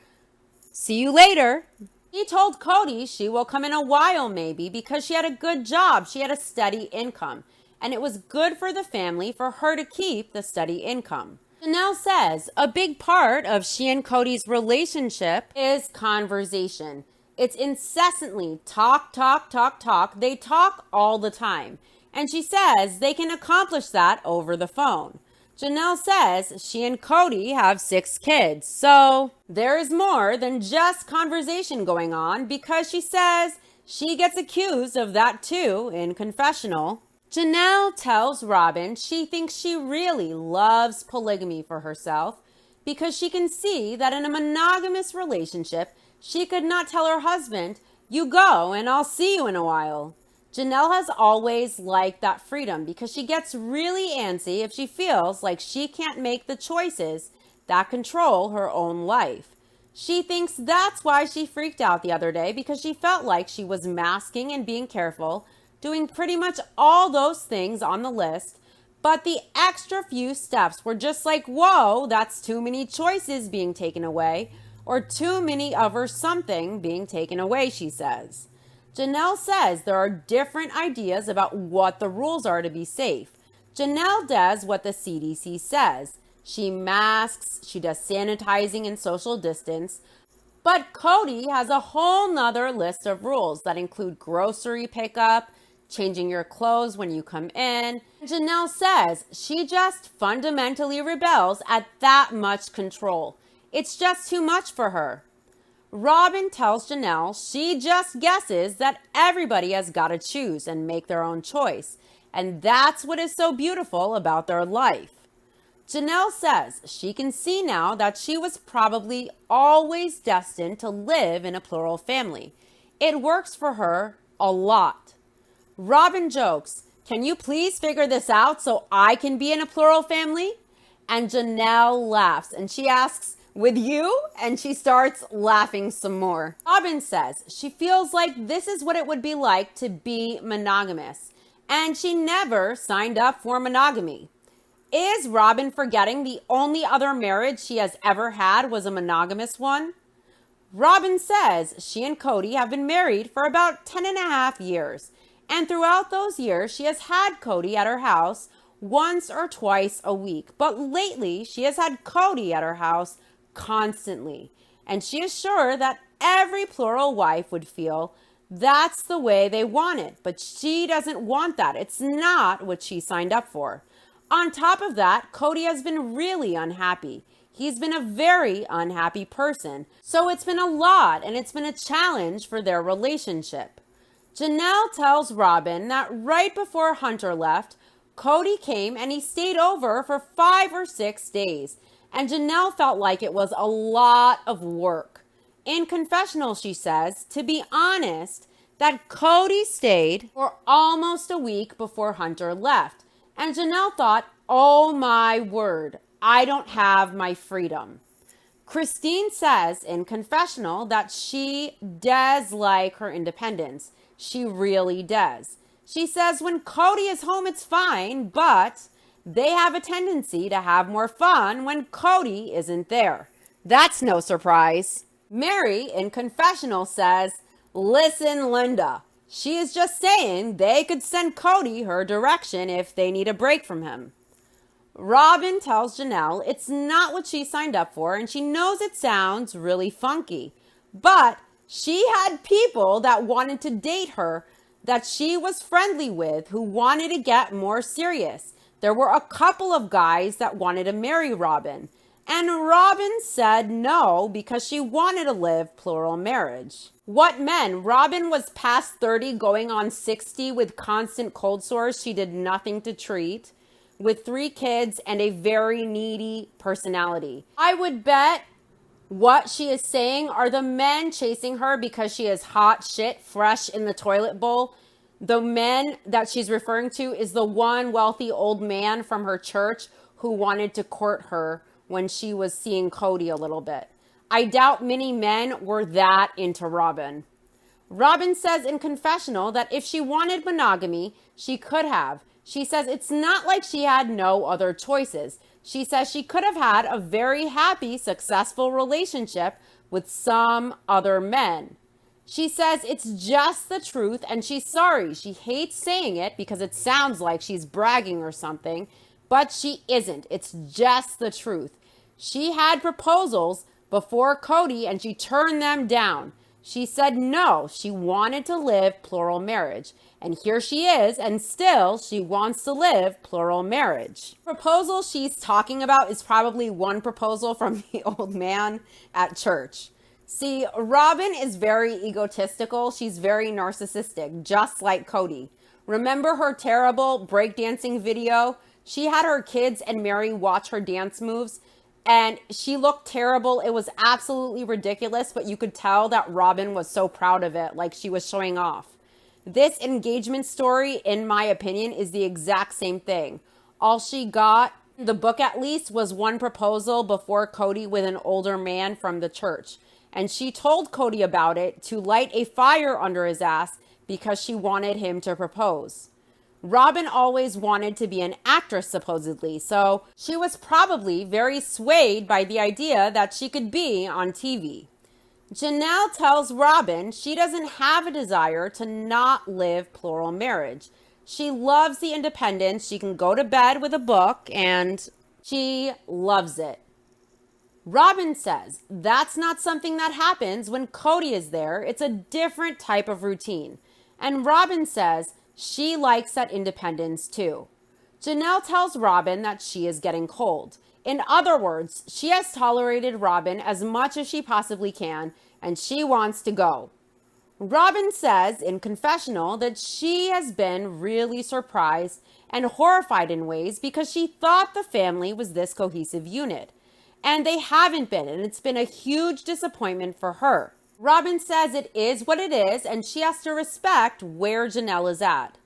See you later. He told Cody she will come in a while maybe because she had a good job. She had a steady income and it was good for the family for her to keep the steady income. Janelle says a big part of she and Cody's relationship is conversation. It's incessantly talk, talk, talk, talk. They talk all the time. And she says they can accomplish that over the phone. Janelle says she and Cody have 6 kids. So there is more than just conversation going on because she says she gets accused of that too in Confessional. Janelle tells Robin she thinks she really loves polygamy for herself because she can see that in a monogamous relationship, she could not tell her husband, you go and I'll see you in a while. Janelle has always liked that freedom because she gets really antsy if she feels like she can't make the choices that control her own life. She thinks that's why she freaked out the other day because she felt like she was masking and being careful, doing pretty much all those things on the list, but the extra few steps were just like, whoa, that's too many choices being taken away, or too many of her something being taken away, she says. Janelle says there are different ideas about what the rules are to be safe. Janelle does what the CDC says. She masks, she does sanitizing and social distance. But Cody has a whole nother list of rules that include grocery pickup, changing your clothes when you come in. Janelle says she just fundamentally rebels at that much control. It's just too much for her. Robin tells Janelle she just guesses that everybody has got to choose and make their own choice. And that's what is so beautiful about their life. Janelle says she can see now that she was probably always destined to live in a plural family. It works for her a lot. Robin jokes, can you please figure this out so I can be in a plural family? And Janelle laughs and she asks, with you? And she starts laughing some more. Robin says she feels like this is what it would be like to be monogamous. And she never signed up for monogamy. Is Robin forgetting the only other marriage she has ever had was a monogamous one? Robin says she and Cody have been married for about 10.5 years. And throughout those years, she has had Cody at her house once or twice a week. But lately, she has had Cody at her house constantly. And she is sure that every plural wife would feel that's the way they want it. But she doesn't want that. It's not what she signed up for. On top of that, Cody has been really unhappy. He's been a very unhappy person. So it's been a lot and it's been a challenge for their relationship. Janelle tells Robin that right before Hunter left, Cody came and he stayed over for 5 or 6 days. And Janelle felt like it was a lot of work. In Confessional, she says, to be honest, that Cody stayed for almost a week before Hunter left. And Janelle thought, oh my word, I don't have my freedom. Christine says in Confessional that she does like her independence. She really does. She says when Cody is home, it's fine, but they have a tendency to have more fun when Cody isn't there. That's no surprise. Mary in Confessional says, listen, Linda, she is just saying they could send Cody her direction if they need a break from him. Robin tells Janelle it's not what she signed up for and she knows it sounds really funky, but she had people that wanted to date her that she was friendly with who wanted to get more serious. There were a couple of guys that wanted to marry Robin. And Robin said no because she wanted to live plural marriage. What men? Robin was past 30 going on 60 with constant cold sores she did nothing to treat, with 3 kids and a very needy personality. I would bet what she is saying are the men chasing her because she is hot shit fresh in the toilet bowl. The men that she's referring to is the one wealthy old man from her church who wanted to court her when she was seeing Cody a little bit. I doubt many men were that into Robin. Robin says in Confessional that if she wanted monogamy, she could have. She says it's not like she had no other choices. She says she could have had a very happy, successful relationship with some other men. She says it's just the truth and she's sorry. She hates saying it because it sounds like she's bragging or something, but she isn't. It's just the truth. She had proposals before Cody and she turned them down. She said no, she wanted to live plural marriage. And here she is, and still she wants to live plural marriage. The proposal she's talking about is probably one proposal from the old man at church. See, Robin is very egotistical. She's very narcissistic, just like Cody. Remember her terrible breakdancing video? She had her kids and Mary watch her dance moves, and she looked terrible. It was absolutely ridiculous, but you could tell that Robin was so proud of it, like she was showing off. This engagement story, in my opinion, is the exact same thing. All she got, the book at least, was one proposal before Cody with an older man from the church. And she told Cody about it to light a fire under his ass because she wanted him to propose. Robin always wanted to be an actress, supposedly, so she was probably very swayed by the idea that she could be on TV. Janelle tells Robin she doesn't have a desire to not live plural marriage. She loves the independence. She can go to bed with a book and she loves it. Robin says that's not something that happens when Cody is there. It's a different type of routine. And Robin says she likes that independence too. Janelle tells Robin that she is getting cold. In other words, she has tolerated Robin as much as she possibly can, and she wants to go. Robin says in Confessional that she has been really surprised and horrified in ways because she thought the family was this cohesive unit. And they haven't been, and it's been a huge disappointment for her. Robin says it is what it is, and she has to respect where Janelle is at.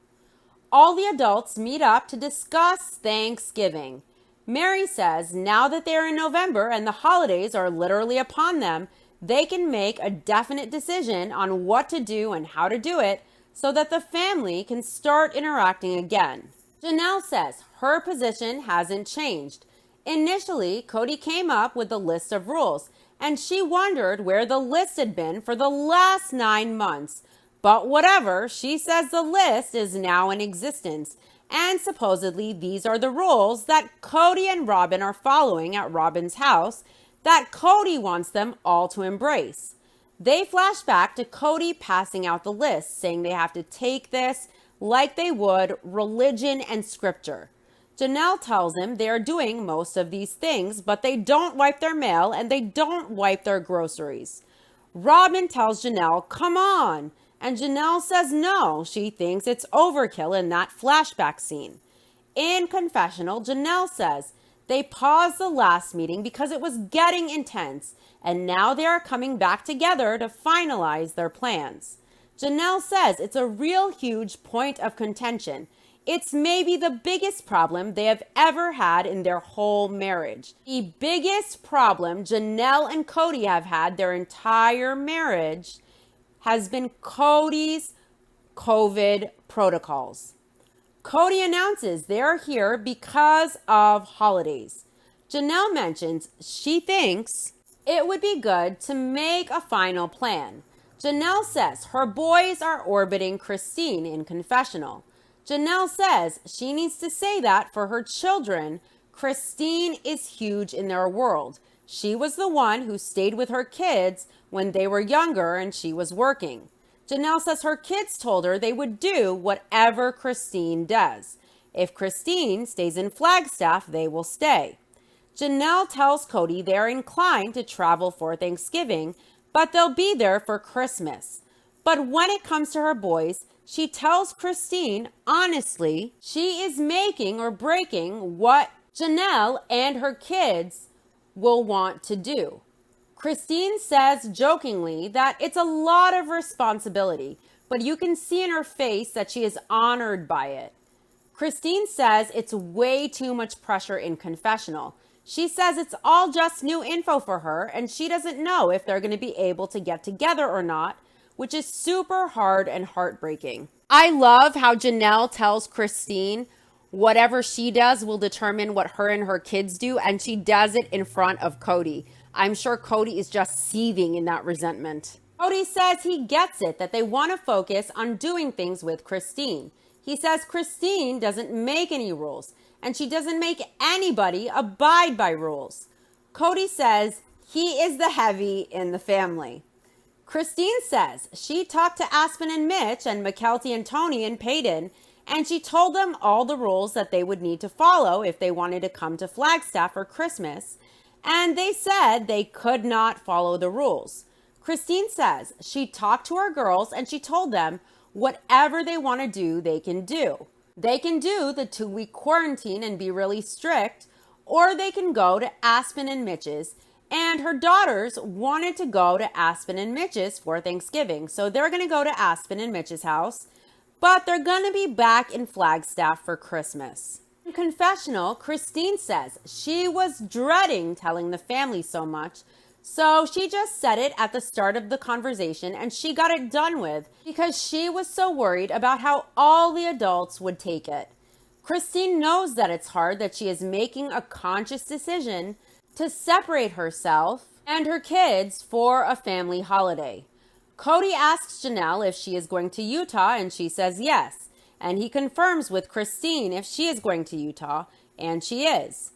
All the adults meet up to discuss Thanksgiving. Mary says now that they're in November and the holidays are literally upon them, they can make a definite decision on what to do and how to do it so that the family can start interacting again. Janelle says her position hasn't changed. Initially, Cody came up with a list of rules, and she wondered where the list had been for the last 9 months. But whatever, she says the list is now in existence, and supposedly these are the rules that Cody and Robin are following at Robin's house that Cody wants them all to embrace. They flash back to Cody passing out the list, saying they have to take this like they would religion and scripture. Janelle tells him they are doing most of these things, but they don't wipe their mail and they don't wipe their groceries. Robin tells Janelle, come on. And Janelle says no, she thinks it's overkill in that flashback scene. In Confessional, Janelle says they paused the last meeting because it was getting intense, and now they are coming back together to finalize their plans. Janelle says it's a real huge point of contention. It's maybe the biggest problem they have ever had in their whole marriage. The biggest problem Janelle and Cody have had their entire marriage has been Cody's COVID protocols. Cody announces they're here because of holidays. Janelle mentions she thinks it would be good to make a final plan. Janelle says her boys are orbiting Christine in Confessional. Janelle says she needs to say that for her children. Christine is huge in their world. She was the one who stayed with her kids when they were younger and she was working. Janelle says her kids told her they would do whatever Christine does. If Christine stays in Flagstaff, they will stay. Janelle tells Cody they're inclined to travel for Thanksgiving, but they'll be there for Christmas. But when it comes to her boys, she tells Christine, honestly, she is making or breaking what Janelle and her kids will want to do. Christine says jokingly that it's a lot of responsibility, but you can see in her face that she is honored by it. Christine says it's way too much pressure in Confessional. She says it's all just new info for her and she doesn't know if they're going to be able to get together or not, which is super hard and heartbreaking. I love how Janelle tells Christine whatever she does will determine what her and her kids do, and she does it in front of Cody. I'm sure Cody is just seething in that resentment. Cody says he gets it, that they want to focus on doing things with Christine. He says Christine doesn't make any rules, and she doesn't make anybody abide by rules. Cody says he is the heavy in the family. Christine says she talked to Aspen and Mitch and McKelty and Tony and Peyton, and she told them all the rules that they would need to follow if they wanted to come to Flagstaff for Christmas, and they said they could not follow the rules. Christine says she talked to her girls and she told them whatever they want to do, they can do. They can do the 2-week quarantine and be really strict, or they can go to Aspen and Mitch's. And her daughters wanted to go to Aspen and Mitch's for Thanksgiving. So they're going to go to Aspen and Mitch's house, but they're going to be back in Flagstaff for Christmas. In Confessional, Christine says she was dreading telling the family so much, so she just said it at the start of the conversation and she got it done with because she was so worried about how all the adults would take it. Christine knows that it's hard, that she is making a conscious decision to separate herself and her kids for a family holiday. Cody asks Janelle if she is going to Utah and she says yes. And he confirms with Christine if she is going to Utah, and she is.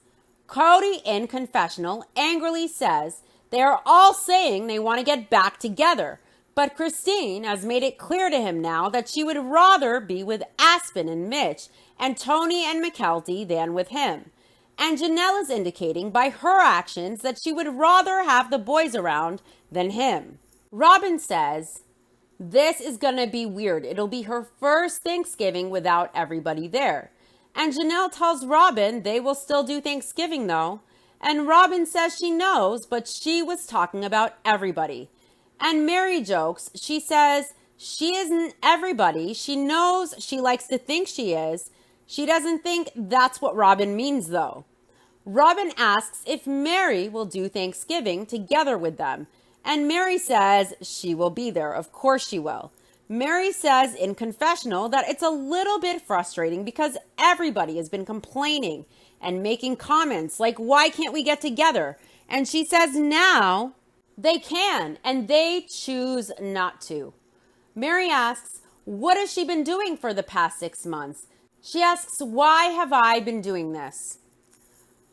Cody in Confessional angrily says they are all saying they want to get back together, but Christine has made it clear to him now that she would rather be with Aspen and Mitch and Tony and McKelty than with him. And Janelle is indicating by her actions that she would rather have the boys around than him. Robin says, this is going to be weird. It'll be her first Thanksgiving without everybody there. And Janelle tells Robin they will still do Thanksgiving though. And Robin says she knows, but she was talking about everybody. And Mary jokes. She says she isn't everybody. She knows she likes to think she is. She doesn't think that's what Robin means though. Robin asks if Mary will do Thanksgiving together with them. And Mary says she will be there. Of course she will. Mary says in Confessional that it's a little bit frustrating because everybody has been complaining and making comments like, why can't we get together? And she says now they can, and they choose not to. Mary asks, what has she been doing for the past 6 months? She asks, why have I been doing this?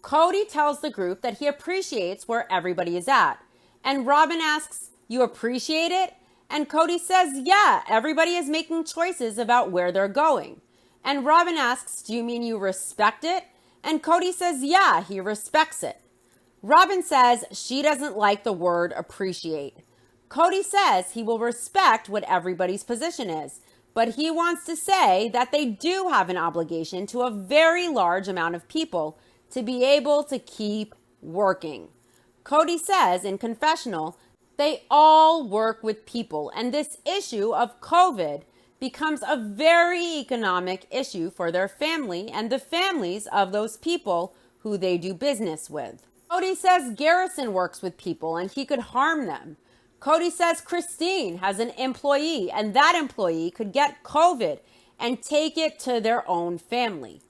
Cody tells the group that he appreciates where everybody is at. And Robin asks, you appreciate it? And Cody says, yeah, everybody is making choices about where they're going. And Robin asks, do you mean you respect it? And Kody says, yeah, he respects it. Robin says she doesn't like the word appreciate. Kody says he will respect what everybody's position is, but he wants to say that they do have an obligation to a very large amount of people to be able to keep working. Kody says in Confessional, they all work with people, and this issue of COVID becomes a very economic issue for their family and the families of those people who they do business with. Kody says Garrison works with people and he could harm them. Kody says Christine has an employee and that employee could get COVID and take it to their own family.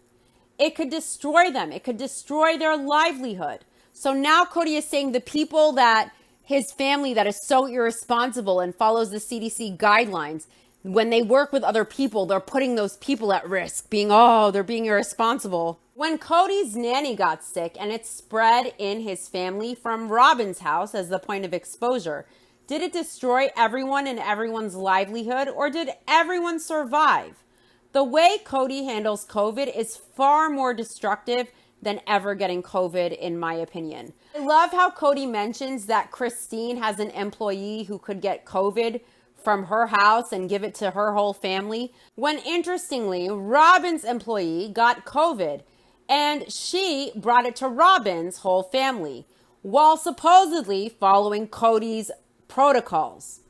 It could destroy them. It could destroy their livelihood. So now Kody is saying the people that his family that is so irresponsible and follows the CDC guidelines, when they work with other people, they're putting those people at risk, they're being irresponsible. When Kody's nanny got sick and it spread in his family from Robin's house as the point of exposure, did it destroy everyone and everyone's livelihood, or did everyone survive? The way Kody handles COVID is far more destructive than ever getting COVID, in my opinion. I love how Kody mentions that Christine has an employee who could get COVID from her house and give it to her whole family, when interestingly, Robin's employee got COVID and she brought it to Robin's whole family while supposedly following Kody's protocols.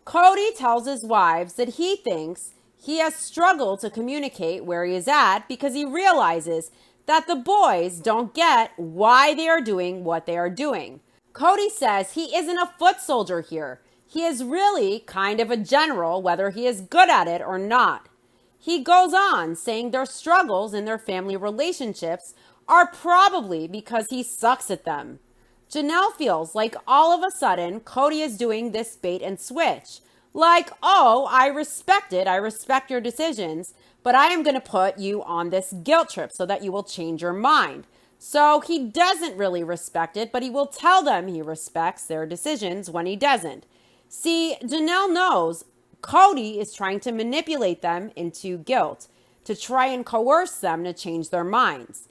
Kody tells his wives that he thinks he has struggled to communicate where he is at because he realizes that the boys don't get why they are doing what they are doing. Kody says he isn't a foot soldier here. He is really kind of a general, whether he is good at it or not. He goes on saying their struggles in their family relationships are probably because he sucks at them. Janelle feels like all of a sudden Kody is doing this bait and switch. Like, oh, I respect it. I respect your decisions, but I am going to put you on this guilt trip so that you will change your mind. So he doesn't really respect it, but he will tell them he respects their decisions when he doesn't. See, Janelle knows Kody is trying to manipulate them into guilt, to try and coerce them to change their minds.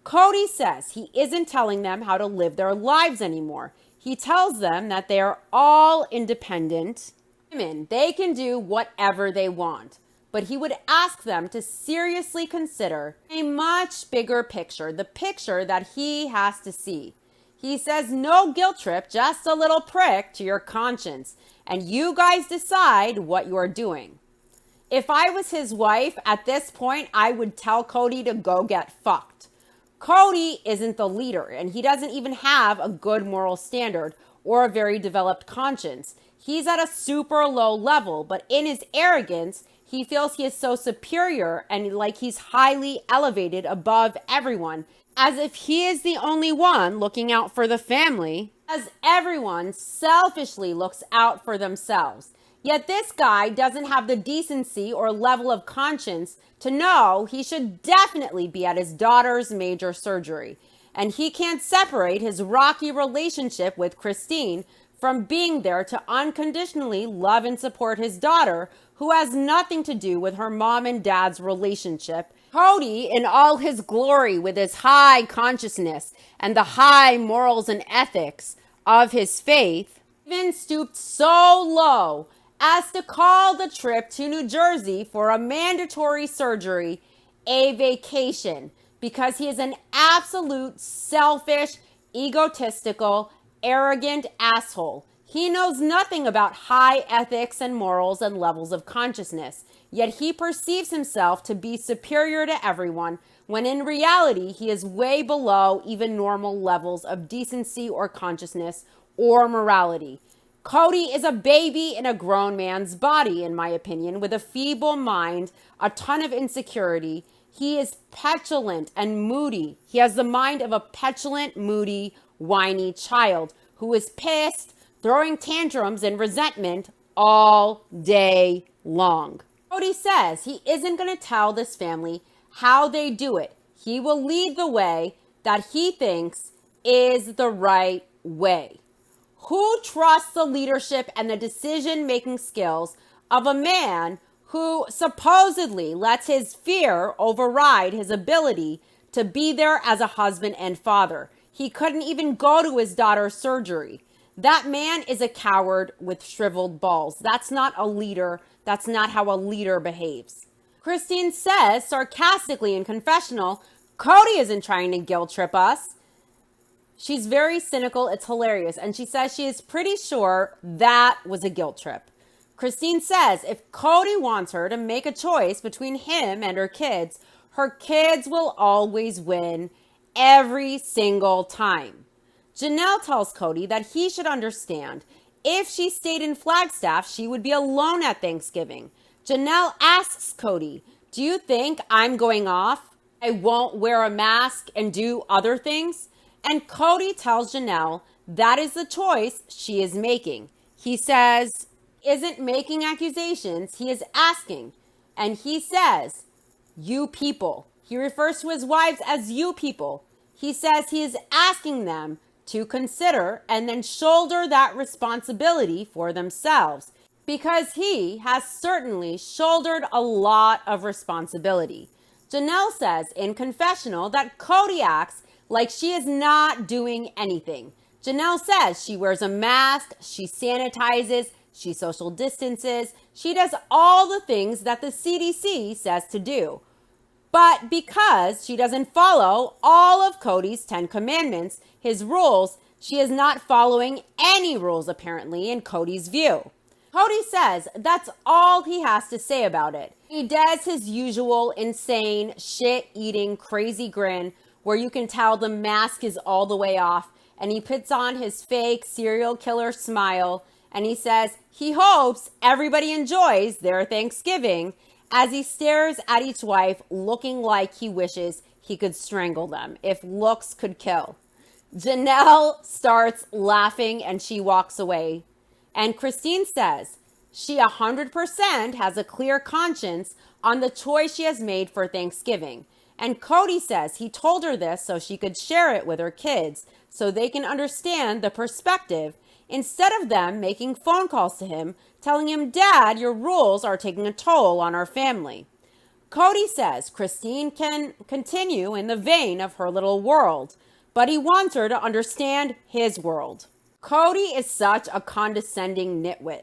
Kody says he isn't telling them how to live their lives anymore. He tells them that they are all independent women. They can do whatever they want. But he would ask them to seriously consider a much bigger picture, the picture that he has to see. He says no guilt trip, just a little prick to your conscience, and you guys decide what you are doing. If I was his wife at this point, I would tell Kody to go get fucked. Kody isn't the leader, and he doesn't even have a good moral standard or a very developed conscience. He's at a super low level, but in his arrogance, he feels he is so superior and like he's highly elevated above everyone, as if he is the only one looking out for the family, as everyone selfishly looks out for themselves. Yet this guy doesn't have the decency or level of conscience to know he should definitely be at his daughter's major surgery. And he can't separate his rocky relationship with Christine from being there to unconditionally love and support his daughter, who has nothing to do with her mom and dad's relationship. Kody, in all his glory with his high consciousness and the high morals and ethics of his faith, even stooped so low as to call the trip to New Jersey for a mandatory surgery a vacation, because he is an absolute selfish, egotistical, arrogant asshole. He knows nothing about high ethics and morals and levels of consciousness, yet he perceives himself to be superior to everyone, when in reality he is way below even normal levels of decency or consciousness or morality. Kody is a baby in a grown man's body, in my opinion, with a feeble mind, a ton of insecurity. He is petulant and moody. He has the mind of a petulant, moody, whiny child who is pissed, throwing tantrums and resentment all day long. Kody says he isn't going to tell this family how they do it. He will lead the way that he thinks is the right way. Who trusts the leadership and the decision-making skills of a man who supposedly lets his fear override his ability to be there as a husband and father. He couldn't even go to his daughter's surgery. That man is a coward with shriveled balls. That's not a leader. That's not how a leader behaves. Christine says sarcastically in Confessional, Kody isn't trying to guilt trip us. She's very cynical. It's hilarious. And she says she is pretty sure that was a guilt trip. Christine says if Kody wants her to make a choice between him and her kids will always win every single time. Janelle tells Kody that he should understand if she stayed in Flagstaff, she would be alone at Thanksgiving. Janelle asks Kody, do you think I'm going off? I won't wear a mask and do other things? And Kody tells Janelle that is the choice she is making. He says, isn't making accusations, he is asking. And he says, you people. He refers to his wives as you people. He says he is asking them to consider and then shoulder that responsibility for themselves because he has certainly shouldered a lot of responsibility. Janelle says in Confessional that Kody acts like she is not doing anything. Janelle says she wears a mask, she sanitizes, she social distances, she does all the things that the CDC says to do. But because she doesn't follow all of Kody's 10 commandments, his rules, she is not following any rules apparently in Kody's view. Kody says that's all he has to say about it. He does his usual insane, shit-eating, crazy grin where you can tell the mask is all the way off, and he puts on his fake serial killer smile, and he says he hopes everybody enjoys their Thanksgiving as he stares at each wife looking like he wishes he could strangle them if looks could kill. Janelle starts laughing and she walks away. And Christine says she 100% has a clear conscience on the choice she has made for Thanksgiving. And Kody says he told her this so she could share it with her kids so they can understand the perspective instead of them making phone calls to him telling him, Dad, your rules are taking a toll on our family. Kody says Christine can continue in the vein of her little world, but he wants her to understand his world. Kody is such a condescending nitwit.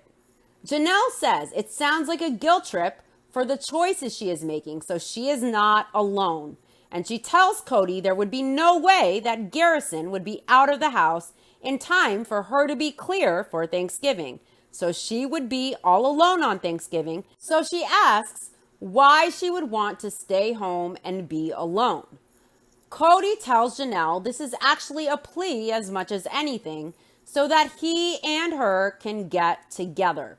Janelle says it sounds like a guilt trip for the choices she is making, so she is not alone. And she tells Kody there would be no way that Garrison would be out of the house in time for her to be clear for Thanksgiving. So she would be all alone on Thanksgiving. So she asks why she would want to stay home and be alone. Kody tells Janelle this is actually a plea as much as anything so that he and her can get together.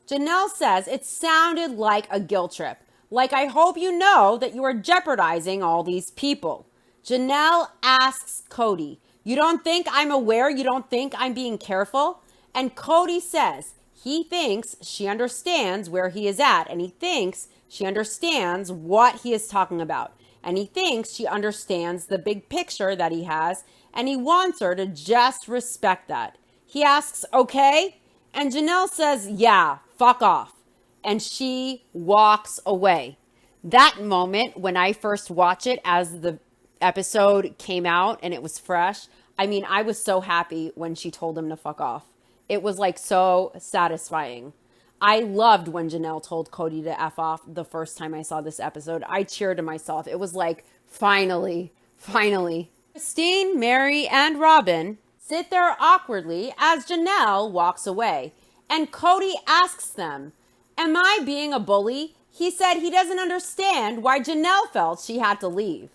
Janelle says it sounded like a guilt trip. Like, I hope you know that you are jeopardizing all these people. Janelle asks Kody, you don't think I'm aware? You don't think I'm being careful? And Kody says he thinks she understands where he is at, and he thinks she understands what he is talking about, and he thinks she understands the big picture that he has, and he wants her to just respect that. He asks, okay? And Janelle says, yeah, fuck off. And she walks away. That moment when I first watched it as the episode came out and it was fresh, I mean, I was so happy when she told him to fuck off. It was like so satisfying. I loved when Janelle told Kody to F off the first time I saw this episode. I cheered to myself. It was like, finally. Christine, Mary, and Robin sit there awkwardly as Janelle walks away. And Kody asks them, am I being a bully? He said he doesn't understand why Janelle felt she had to leave.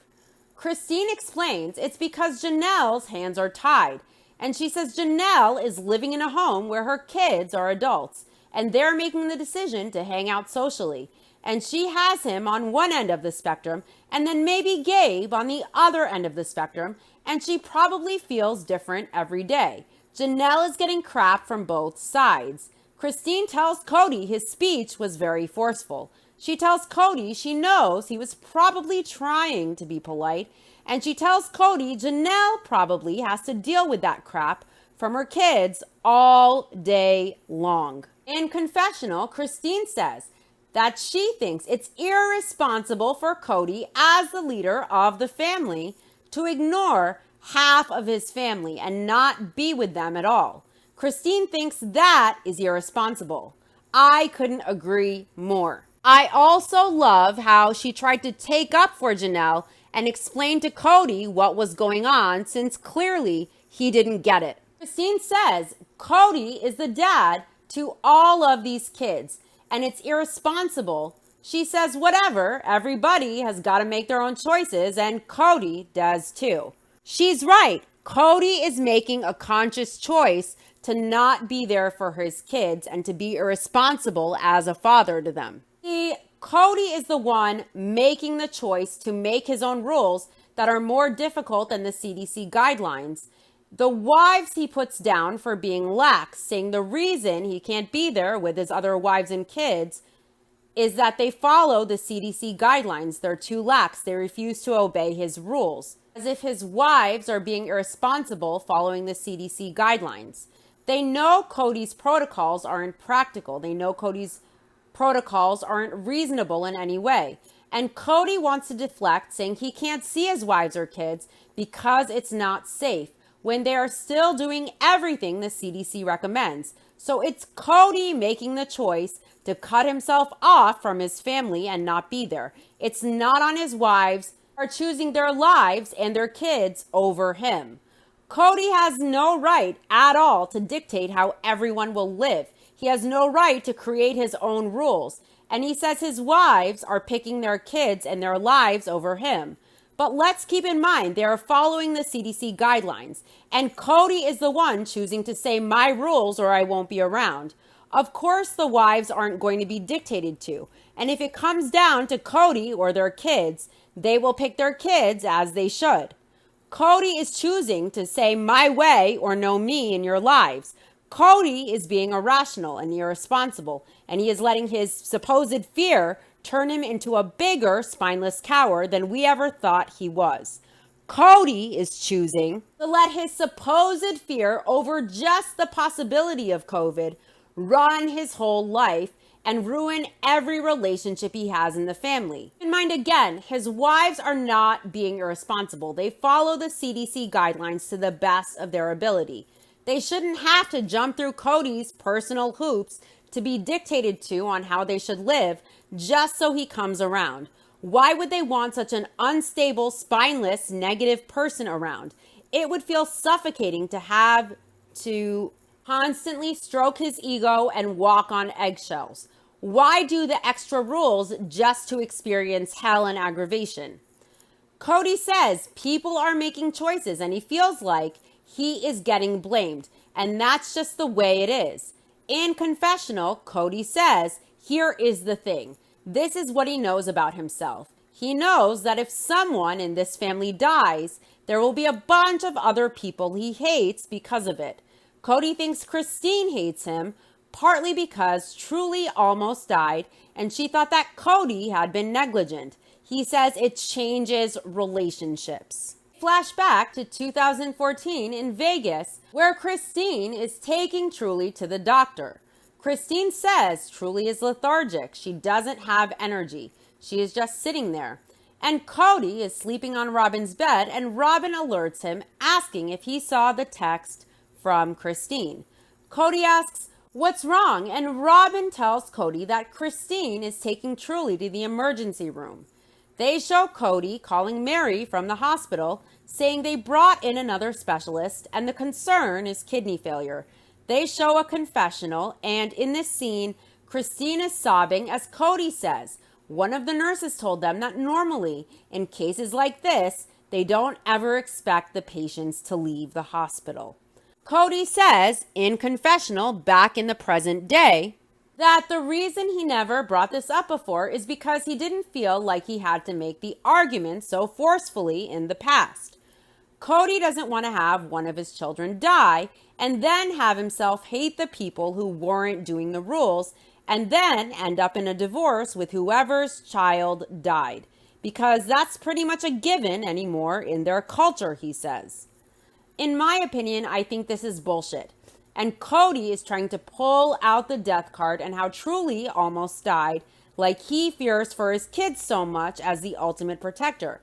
Christine explains it's because Janelle's hands are tied. And she says Janelle is living in a home where her kids are adults and they're making the decision to hang out socially. And she has him on one end of the spectrum and then maybe Gabe on the other end of the spectrum. And she probably feels different every day. Janelle is getting crap from both sides. Christine tells Kody his speech was very forceful. She tells Kody she knows he was probably trying to be polite. And she tells Kody Janelle probably has to deal with that crap from her kids all day long. In Confessional, Christine says that she thinks it's irresponsible for Kody as the leader of the family to ignore half of his family and not be with them at all. Christine thinks that is irresponsible. I couldn't agree more. I also love how she tried to take up for Janelle and explain to Kody what was going on, since clearly he didn't get it. Christine says Kody is the dad to all of these kids, and it's irresponsible. She says whatever, everybody has got to make their own choices, and Kody does too. She's right. Kody is making a conscious choice to not be there for his kids and to be irresponsible as a father to them. Kody is the one making the choice to make his own rules that are more difficult than the CDC guidelines. The wives he puts down for being lax, saying the reason he can't be there with his other wives and kids is that they follow the CDC guidelines. They're too lax. They refuse to obey his rules, as if his wives are being irresponsible following the CDC guidelines. They know Kody's protocols aren't practical. They know Kody's protocols aren't reasonable in any way. And Kody wants to deflect, saying he can't see his wives or kids because it's not safe, when they are still doing everything the CDC recommends. So it's Kody making the choice to cut himself off from his family and not be there. It's not on his wives who are choosing their lives and their kids over him. Kody has no right at all to dictate how everyone will live. He has no right to create his own rules. And he says his wives are picking their kids and their lives over him. But let's keep in mind, they are following the CDC guidelines. And Kody is the one choosing to say my rules or I won't be around. Of course, the wives aren't going to be dictated to. And if it comes down to Kody or their kids, they will pick their kids as they should. Kody is choosing to say my way or no me in your lives. Kody is being irrational and irresponsible, and he is letting his supposed fear turn him into a bigger spineless coward than we ever thought he was. Kody is choosing to let his supposed fear over just the possibility of COVID run his whole life and ruin every relationship he has in the family. Keep in mind again, his wives are not being irresponsible. They follow the CDC guidelines to the best of their ability. They shouldn't have to jump through Kody's personal hoops to be dictated to on how they should live just so he comes around. Why would they want such an unstable, spineless, negative person around? It would feel suffocating to have to constantly stroke his ego and walk on eggshells. Why do the extra rules just to experience hell and aggravation? Kody says people are making choices and he feels like he is getting blamed, and that's just the way it is. In Confessional, Kody says, here is the thing. This is what he knows about himself. He knows that if someone in this family dies, there will be a bunch of other people he hates because of it. Kody thinks Christine hates him, partly because Truly almost died, and she thought that Kody had been negligent. He says it changes relationships. Flashback to 2014 in Vegas, where Christine is taking Truly to the doctor. Christine says Truly is lethargic. She doesn't have energy. She is just sitting there. And Kody is sleeping on Robin's bed, and Robin alerts him, asking if he saw the text from Christine. Kody asks, "What's wrong?" And Robin tells Kody that Christine is taking Truly to the emergency room. They show Kody calling Mary from the hospital, saying they brought in another specialist and the concern is kidney failure. They show a confessional, and in this scene, Christine is sobbing as Kody says, one of the nurses told them that normally, in cases like this, they don't ever expect the patients to leave the hospital. Kody says, in Confessional, back in the present day, that the reason he never brought this up before is because he didn't feel like he had to make the argument so forcefully in the past. Kody doesn't want to have one of his children die and then have himself hate the people who weren't doing the rules and then end up in a divorce with whoever's child died, because that's pretty much a given anymore in their culture, he says. In my opinion, I think this is bullshit. And Kody is trying to pull out the death card and how Truly almost died, like he fears for his kids so much as the ultimate protector.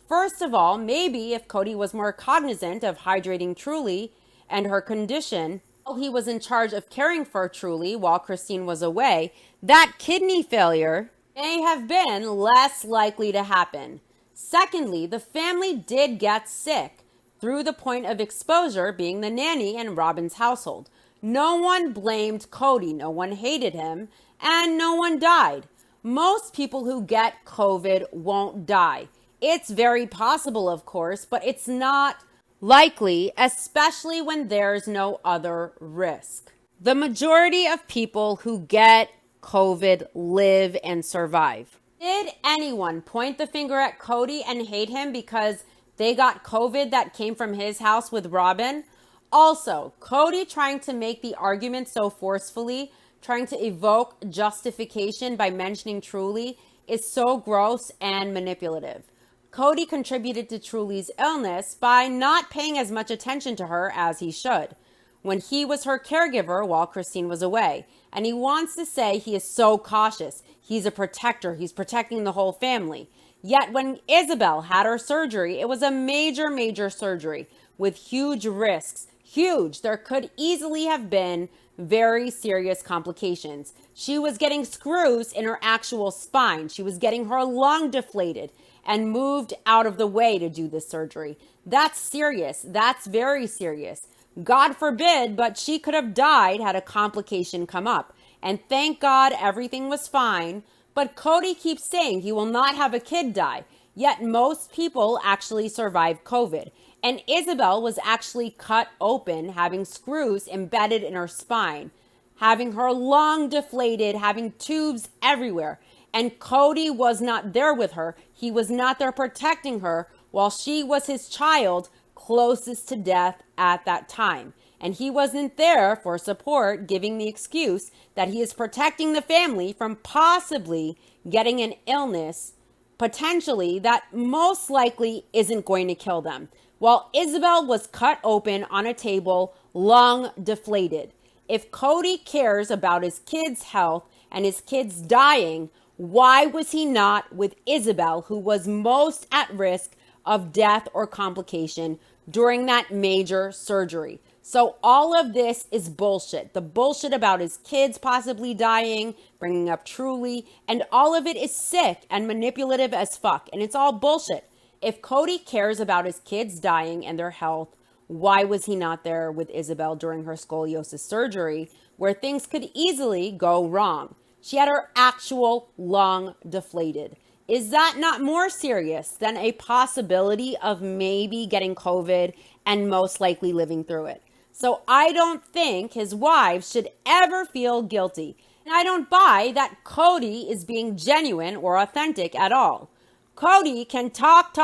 First of all, maybe if Kody was more cognizant of hydrating Truly and her condition while he was in charge of caring for Truly while Christine was away, that kidney failure may have been less likely to happen. Secondly, the family did get sick through the point of exposure being the nanny in Robin's household. No one blamed Kody, no one hated him, and no one died. Most people who get COVID won't die. It's very possible, of course, but it's not likely, especially when there's no other risk. The majority of people who get COVID live and survive. Did anyone point the finger at Kody and hate him because they got COVID that came from his house with Robin? Also, Kody trying to make the argument so forcefully, trying to evoke justification by mentioning Truly, is so gross and manipulative. Kody contributed to Truly's illness by not paying as much attention to her as he should when he was her caregiver while Christine was away. And he wants to say he is so cautious. He's a protector. He's protecting the whole family. Yet when Isabel had her surgery, it was a major, major surgery with huge risks. Huge. There could easily have been very serious complications. She was getting screws in her actual spine. She was getting her lung deflated and moved out of the way to do this surgery. That's serious. That's very serious. God forbid, but she could have died had a complication come up. And thank God everything was fine. But Kody keeps saying he will not have a kid die. Yet most people actually survive COVID. And Isabel was actually cut open, having screws embedded in her spine, having her lung deflated, having tubes everywhere. And Kody was not there with her. He was not there protecting her while she was his child closest to death at that time. And he wasn't there for support, giving the excuse that he is protecting the family from possibly getting an illness, potentially, that most likely isn't going to kill them. While Isabel was cut open on a table, lung deflated. If Kody cares about his kids' health and his kids dying, why was he not with Isabel, who was most at risk of death or complication during that major surgery? So all of this is bullshit. The bullshit about his kids possibly dying, bringing up Truly, and all of it is sick and manipulative as fuck. And it's all bullshit. If Kody cares about his kids dying and their health, why was he not there with Isabel during her scoliosis surgery, where things could easily go wrong? She had her actual lung deflated. Is that not more serious than a possibility of maybe getting COVID and most likely living through it? So I don't think his wives should ever feel guilty. And I don't buy that Kody is being genuine or authentic at all. Kody can talk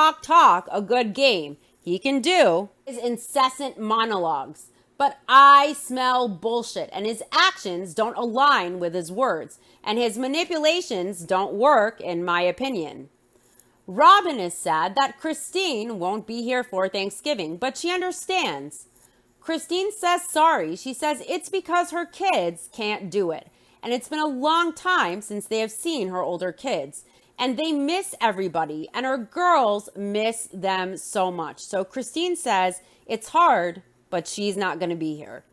a good game. He can do his incessant monologues. But I smell bullshit, and his actions don't align with his words, and his manipulations don't work, in my opinion. Robin is sad that Christine won't be here for Thanksgiving, but she understands. Christine says sorry. She says it's because her kids can't do it. And it's been a long time since they have seen her older kids. And they miss everybody. And her girls miss them so much. So Christine says it's hard, but she's not going to be here.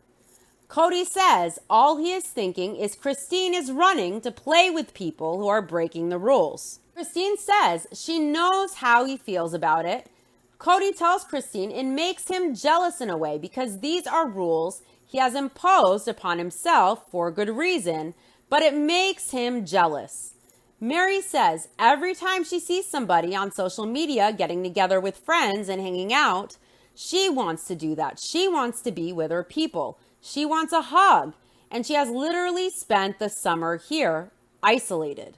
Kody says all he is thinking is Christine is running to play with people who are breaking the rules. Christine says she knows how he feels about it. Kody tells Christine it makes him jealous in a way because these are rules he has imposed upon himself for good reason, but it makes him jealous. Mary says every time she sees somebody on social media getting together with friends and hanging out, she wants to do that. She wants to be with her people. She wants a hug. And she has literally spent the summer here, isolated.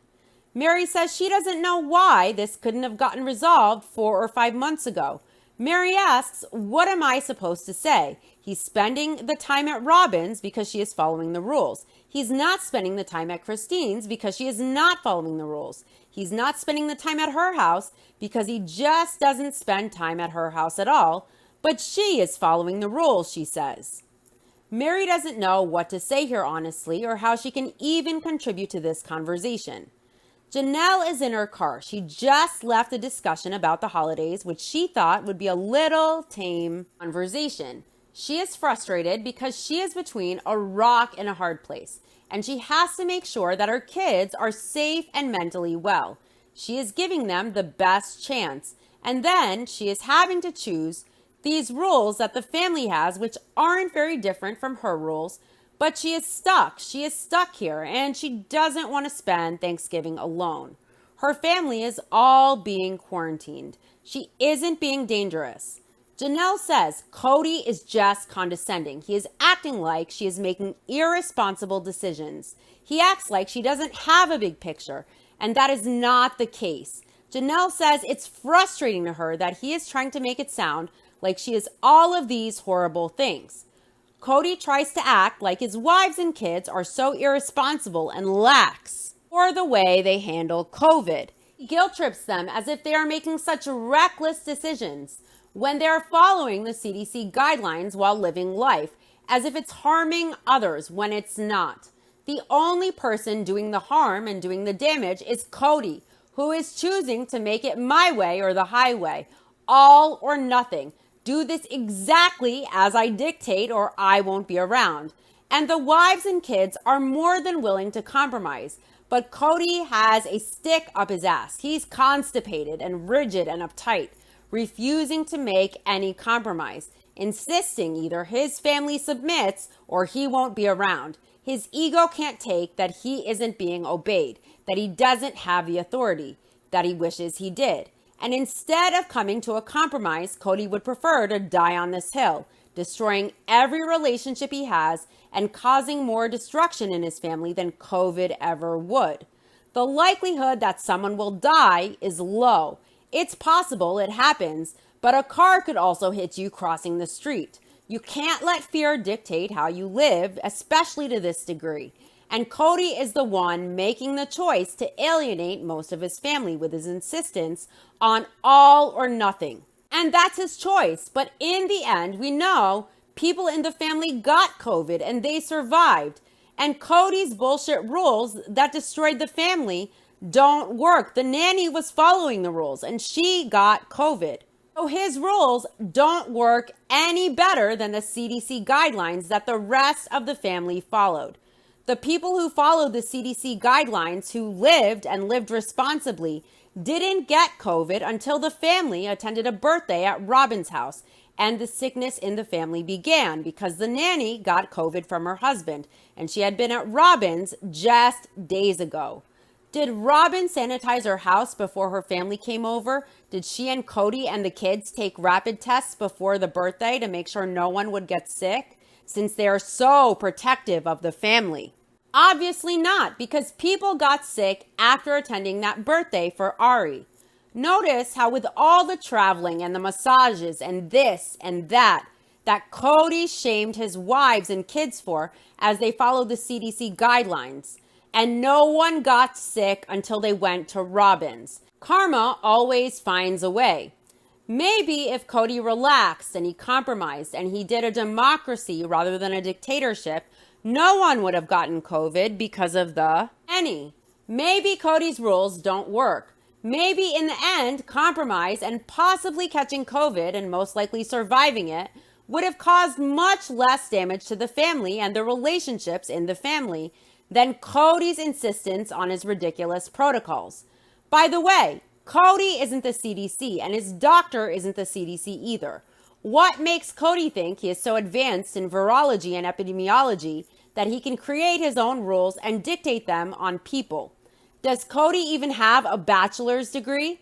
Mary says she doesn't know why this couldn't have gotten resolved 4 or 5 months ago. Mary asks, what am I supposed to say? He's spending the time at Robin's because she is following the rules. He's not spending the time at Christine's because she is not following the rules. He's not spending the time at her house because he just doesn't spend time at her house at all. But she is following the rules, she says. Mary doesn't know what to say here, honestly, or how she can even contribute to this conversation. Janelle is in her car. She just left a discussion about the holidays, which she thought would be a little tame conversation. She is frustrated because she is between a rock and a hard place, and she has to make sure that her kids are safe and mentally well. She is giving them the best chance, and then she is having to choose these rules that the family has, which aren't very different from her rules, but she is stuck. She is stuck here, and she doesn't want to spend Thanksgiving alone. Her family is all being quarantined. She isn't being dangerous. Janelle says Cody is just condescending. He is acting like she is making irresponsible decisions. He acts like she doesn't have a big picture, and that is not the case. Janelle says it's frustrating to her that he is trying to make it sound like she is all of these horrible things. Cody tries to act like his wives and kids are so irresponsible and lax for the way they handle COVID. He guilt trips them as if they are making such reckless decisions when they are following the CDC guidelines while living life, as if it's harming others when it's not. The only person doing the harm and doing the damage is Cody, who is choosing to make it my way or the highway, all or nothing. Do this exactly as I dictate or I won't be around. And the wives and kids are more than willing to compromise. But Cody has a stick up his ass. He's constipated and rigid and uptight, refusing to make any compromise, insisting either his family submits or he won't be around. His ego can't take that he isn't being obeyed, that he doesn't have the authority, that he wishes he did. And instead of coming to a compromise, Cody would prefer to die on this hill, destroying every relationship he has and causing more destruction in his family than COVID ever would. The likelihood that someone will die is low. It's possible, it happens, but a car could also hit you crossing the street. You can't let fear dictate how you live, especially to this degree. And Cody is the one making the choice to alienate most of his family with his insistence on all or nothing. And that's his choice. But in the end, we know people in the family got COVID and they survived. And Cody's bullshit rules that destroyed the family don't work. The nanny was following the rules and she got COVID. So his rules don't work any better than the CDC guidelines that the rest of the family followed. The people who followed the CDC guidelines, who lived and lived responsibly, didn't get COVID until the family attended a birthday at Robin's house and the sickness in the family began because the nanny got COVID from her husband and she had been at Robin's just days ago. Did Robin sanitize her house before her family came over? Did she and Cody and the kids take rapid tests before the birthday to make sure no one would get sick, since they are so protective of the family? Obviously not, because people got sick after attending that birthday for Ari. Notice how with all the traveling and the massages and this and that Cody shamed his wives and kids for as they followed the CDC guidelines. And no one got sick until they went to Robin's. Karma always finds a way. Maybe if Cody relaxed and he compromised and he did a democracy rather than a dictatorship, no one would have gotten COVID because of the nanny. Maybe Cody's rules don't work. Maybe in the end, compromise and possibly catching COVID and most likely surviving it would have caused much less damage to the family and the relationships in the family than Cody's insistence on his ridiculous protocols. By the way, Cody isn't the CDC and his doctor isn't the CDC either. What makes Cody think he is so advanced in virology and epidemiology that he can create his own rules and dictate them on people? Does Cody even have a bachelor's degree?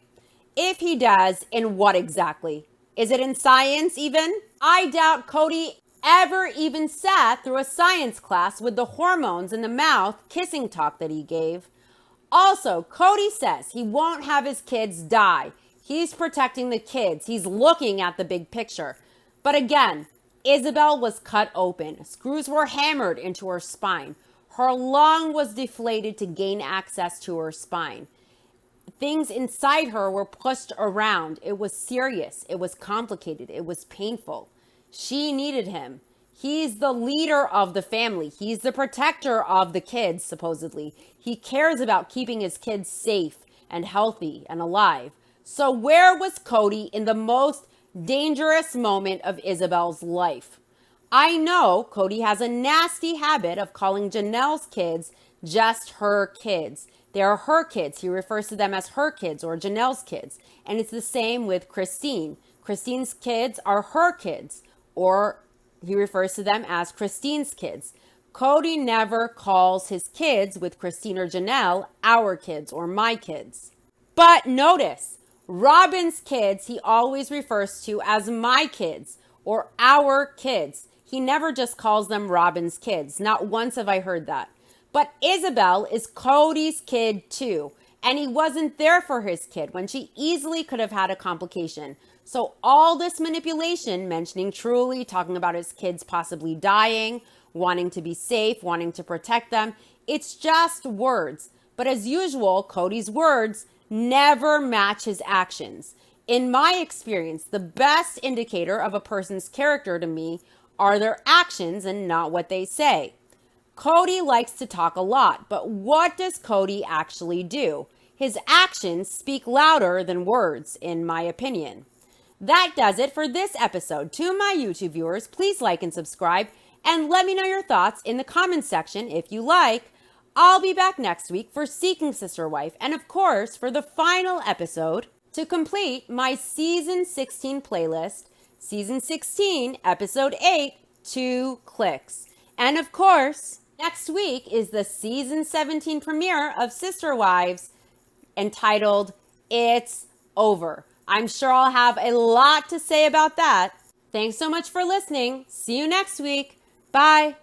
If he does, in what exactly? Is it in science even? I doubt Cody ever even sat through a science class with the hormones in the mouth kissing talk that he gave. Also, Cody says he won't have his kids die. He's protecting the kids. He's looking at the big picture. But again, Isabel was cut open. Screws were hammered into her spine. Her lung was deflated to gain access to her spine. Things inside her were pushed around. It was serious. It was complicated. It was painful. She needed him. He's the leader of the family. He's the protector of the kids, supposedly. He cares about keeping his kids safe and healthy and alive. So where was Kody in the most dangerous moment of Isabel's life? I know Kody has a nasty habit of calling Janelle's kids just her kids. They are her kids. He refers to them as her kids or Janelle's kids. And it's the same with Christine. Christine's kids are her kids, or he refers to them as Christine's kids. Kody never calls his kids with Christine or Janelle our kids or my kids. But notice, Robin's kids he always refers to as my kids or our kids. He never just calls them Robin's kids. Not once have I heard that. But Isabel is Kody's kid too. And he wasn't there for his kid when she easily could have had a complication. So all this manipulation, mentioning Truly, talking about his kids possibly dying, wanting to be safe, wanting to protect them, it's just words. But as usual, Kody's words never match his actions. In my experience, the best indicator of a person's character to me are their actions and not what they say. Kody likes to talk a lot, but what does Kody actually do? His actions speak louder than words, in my opinion. That does it for this episode. To my YouTube viewers, please like and subscribe, and let me know your thoughts in the comments section if you like. I'll be back next week for Seeking Sister Wife, and of course, for the final episode to complete my Season 16 playlist, Season 16, Episode 8, 2 Clicks. And of course, next week is the Season 17 premiere of Sister Wives, entitled It's Over. I'm sure I'll have a lot to say about that. Thanks so much for listening. See you next week. Bye.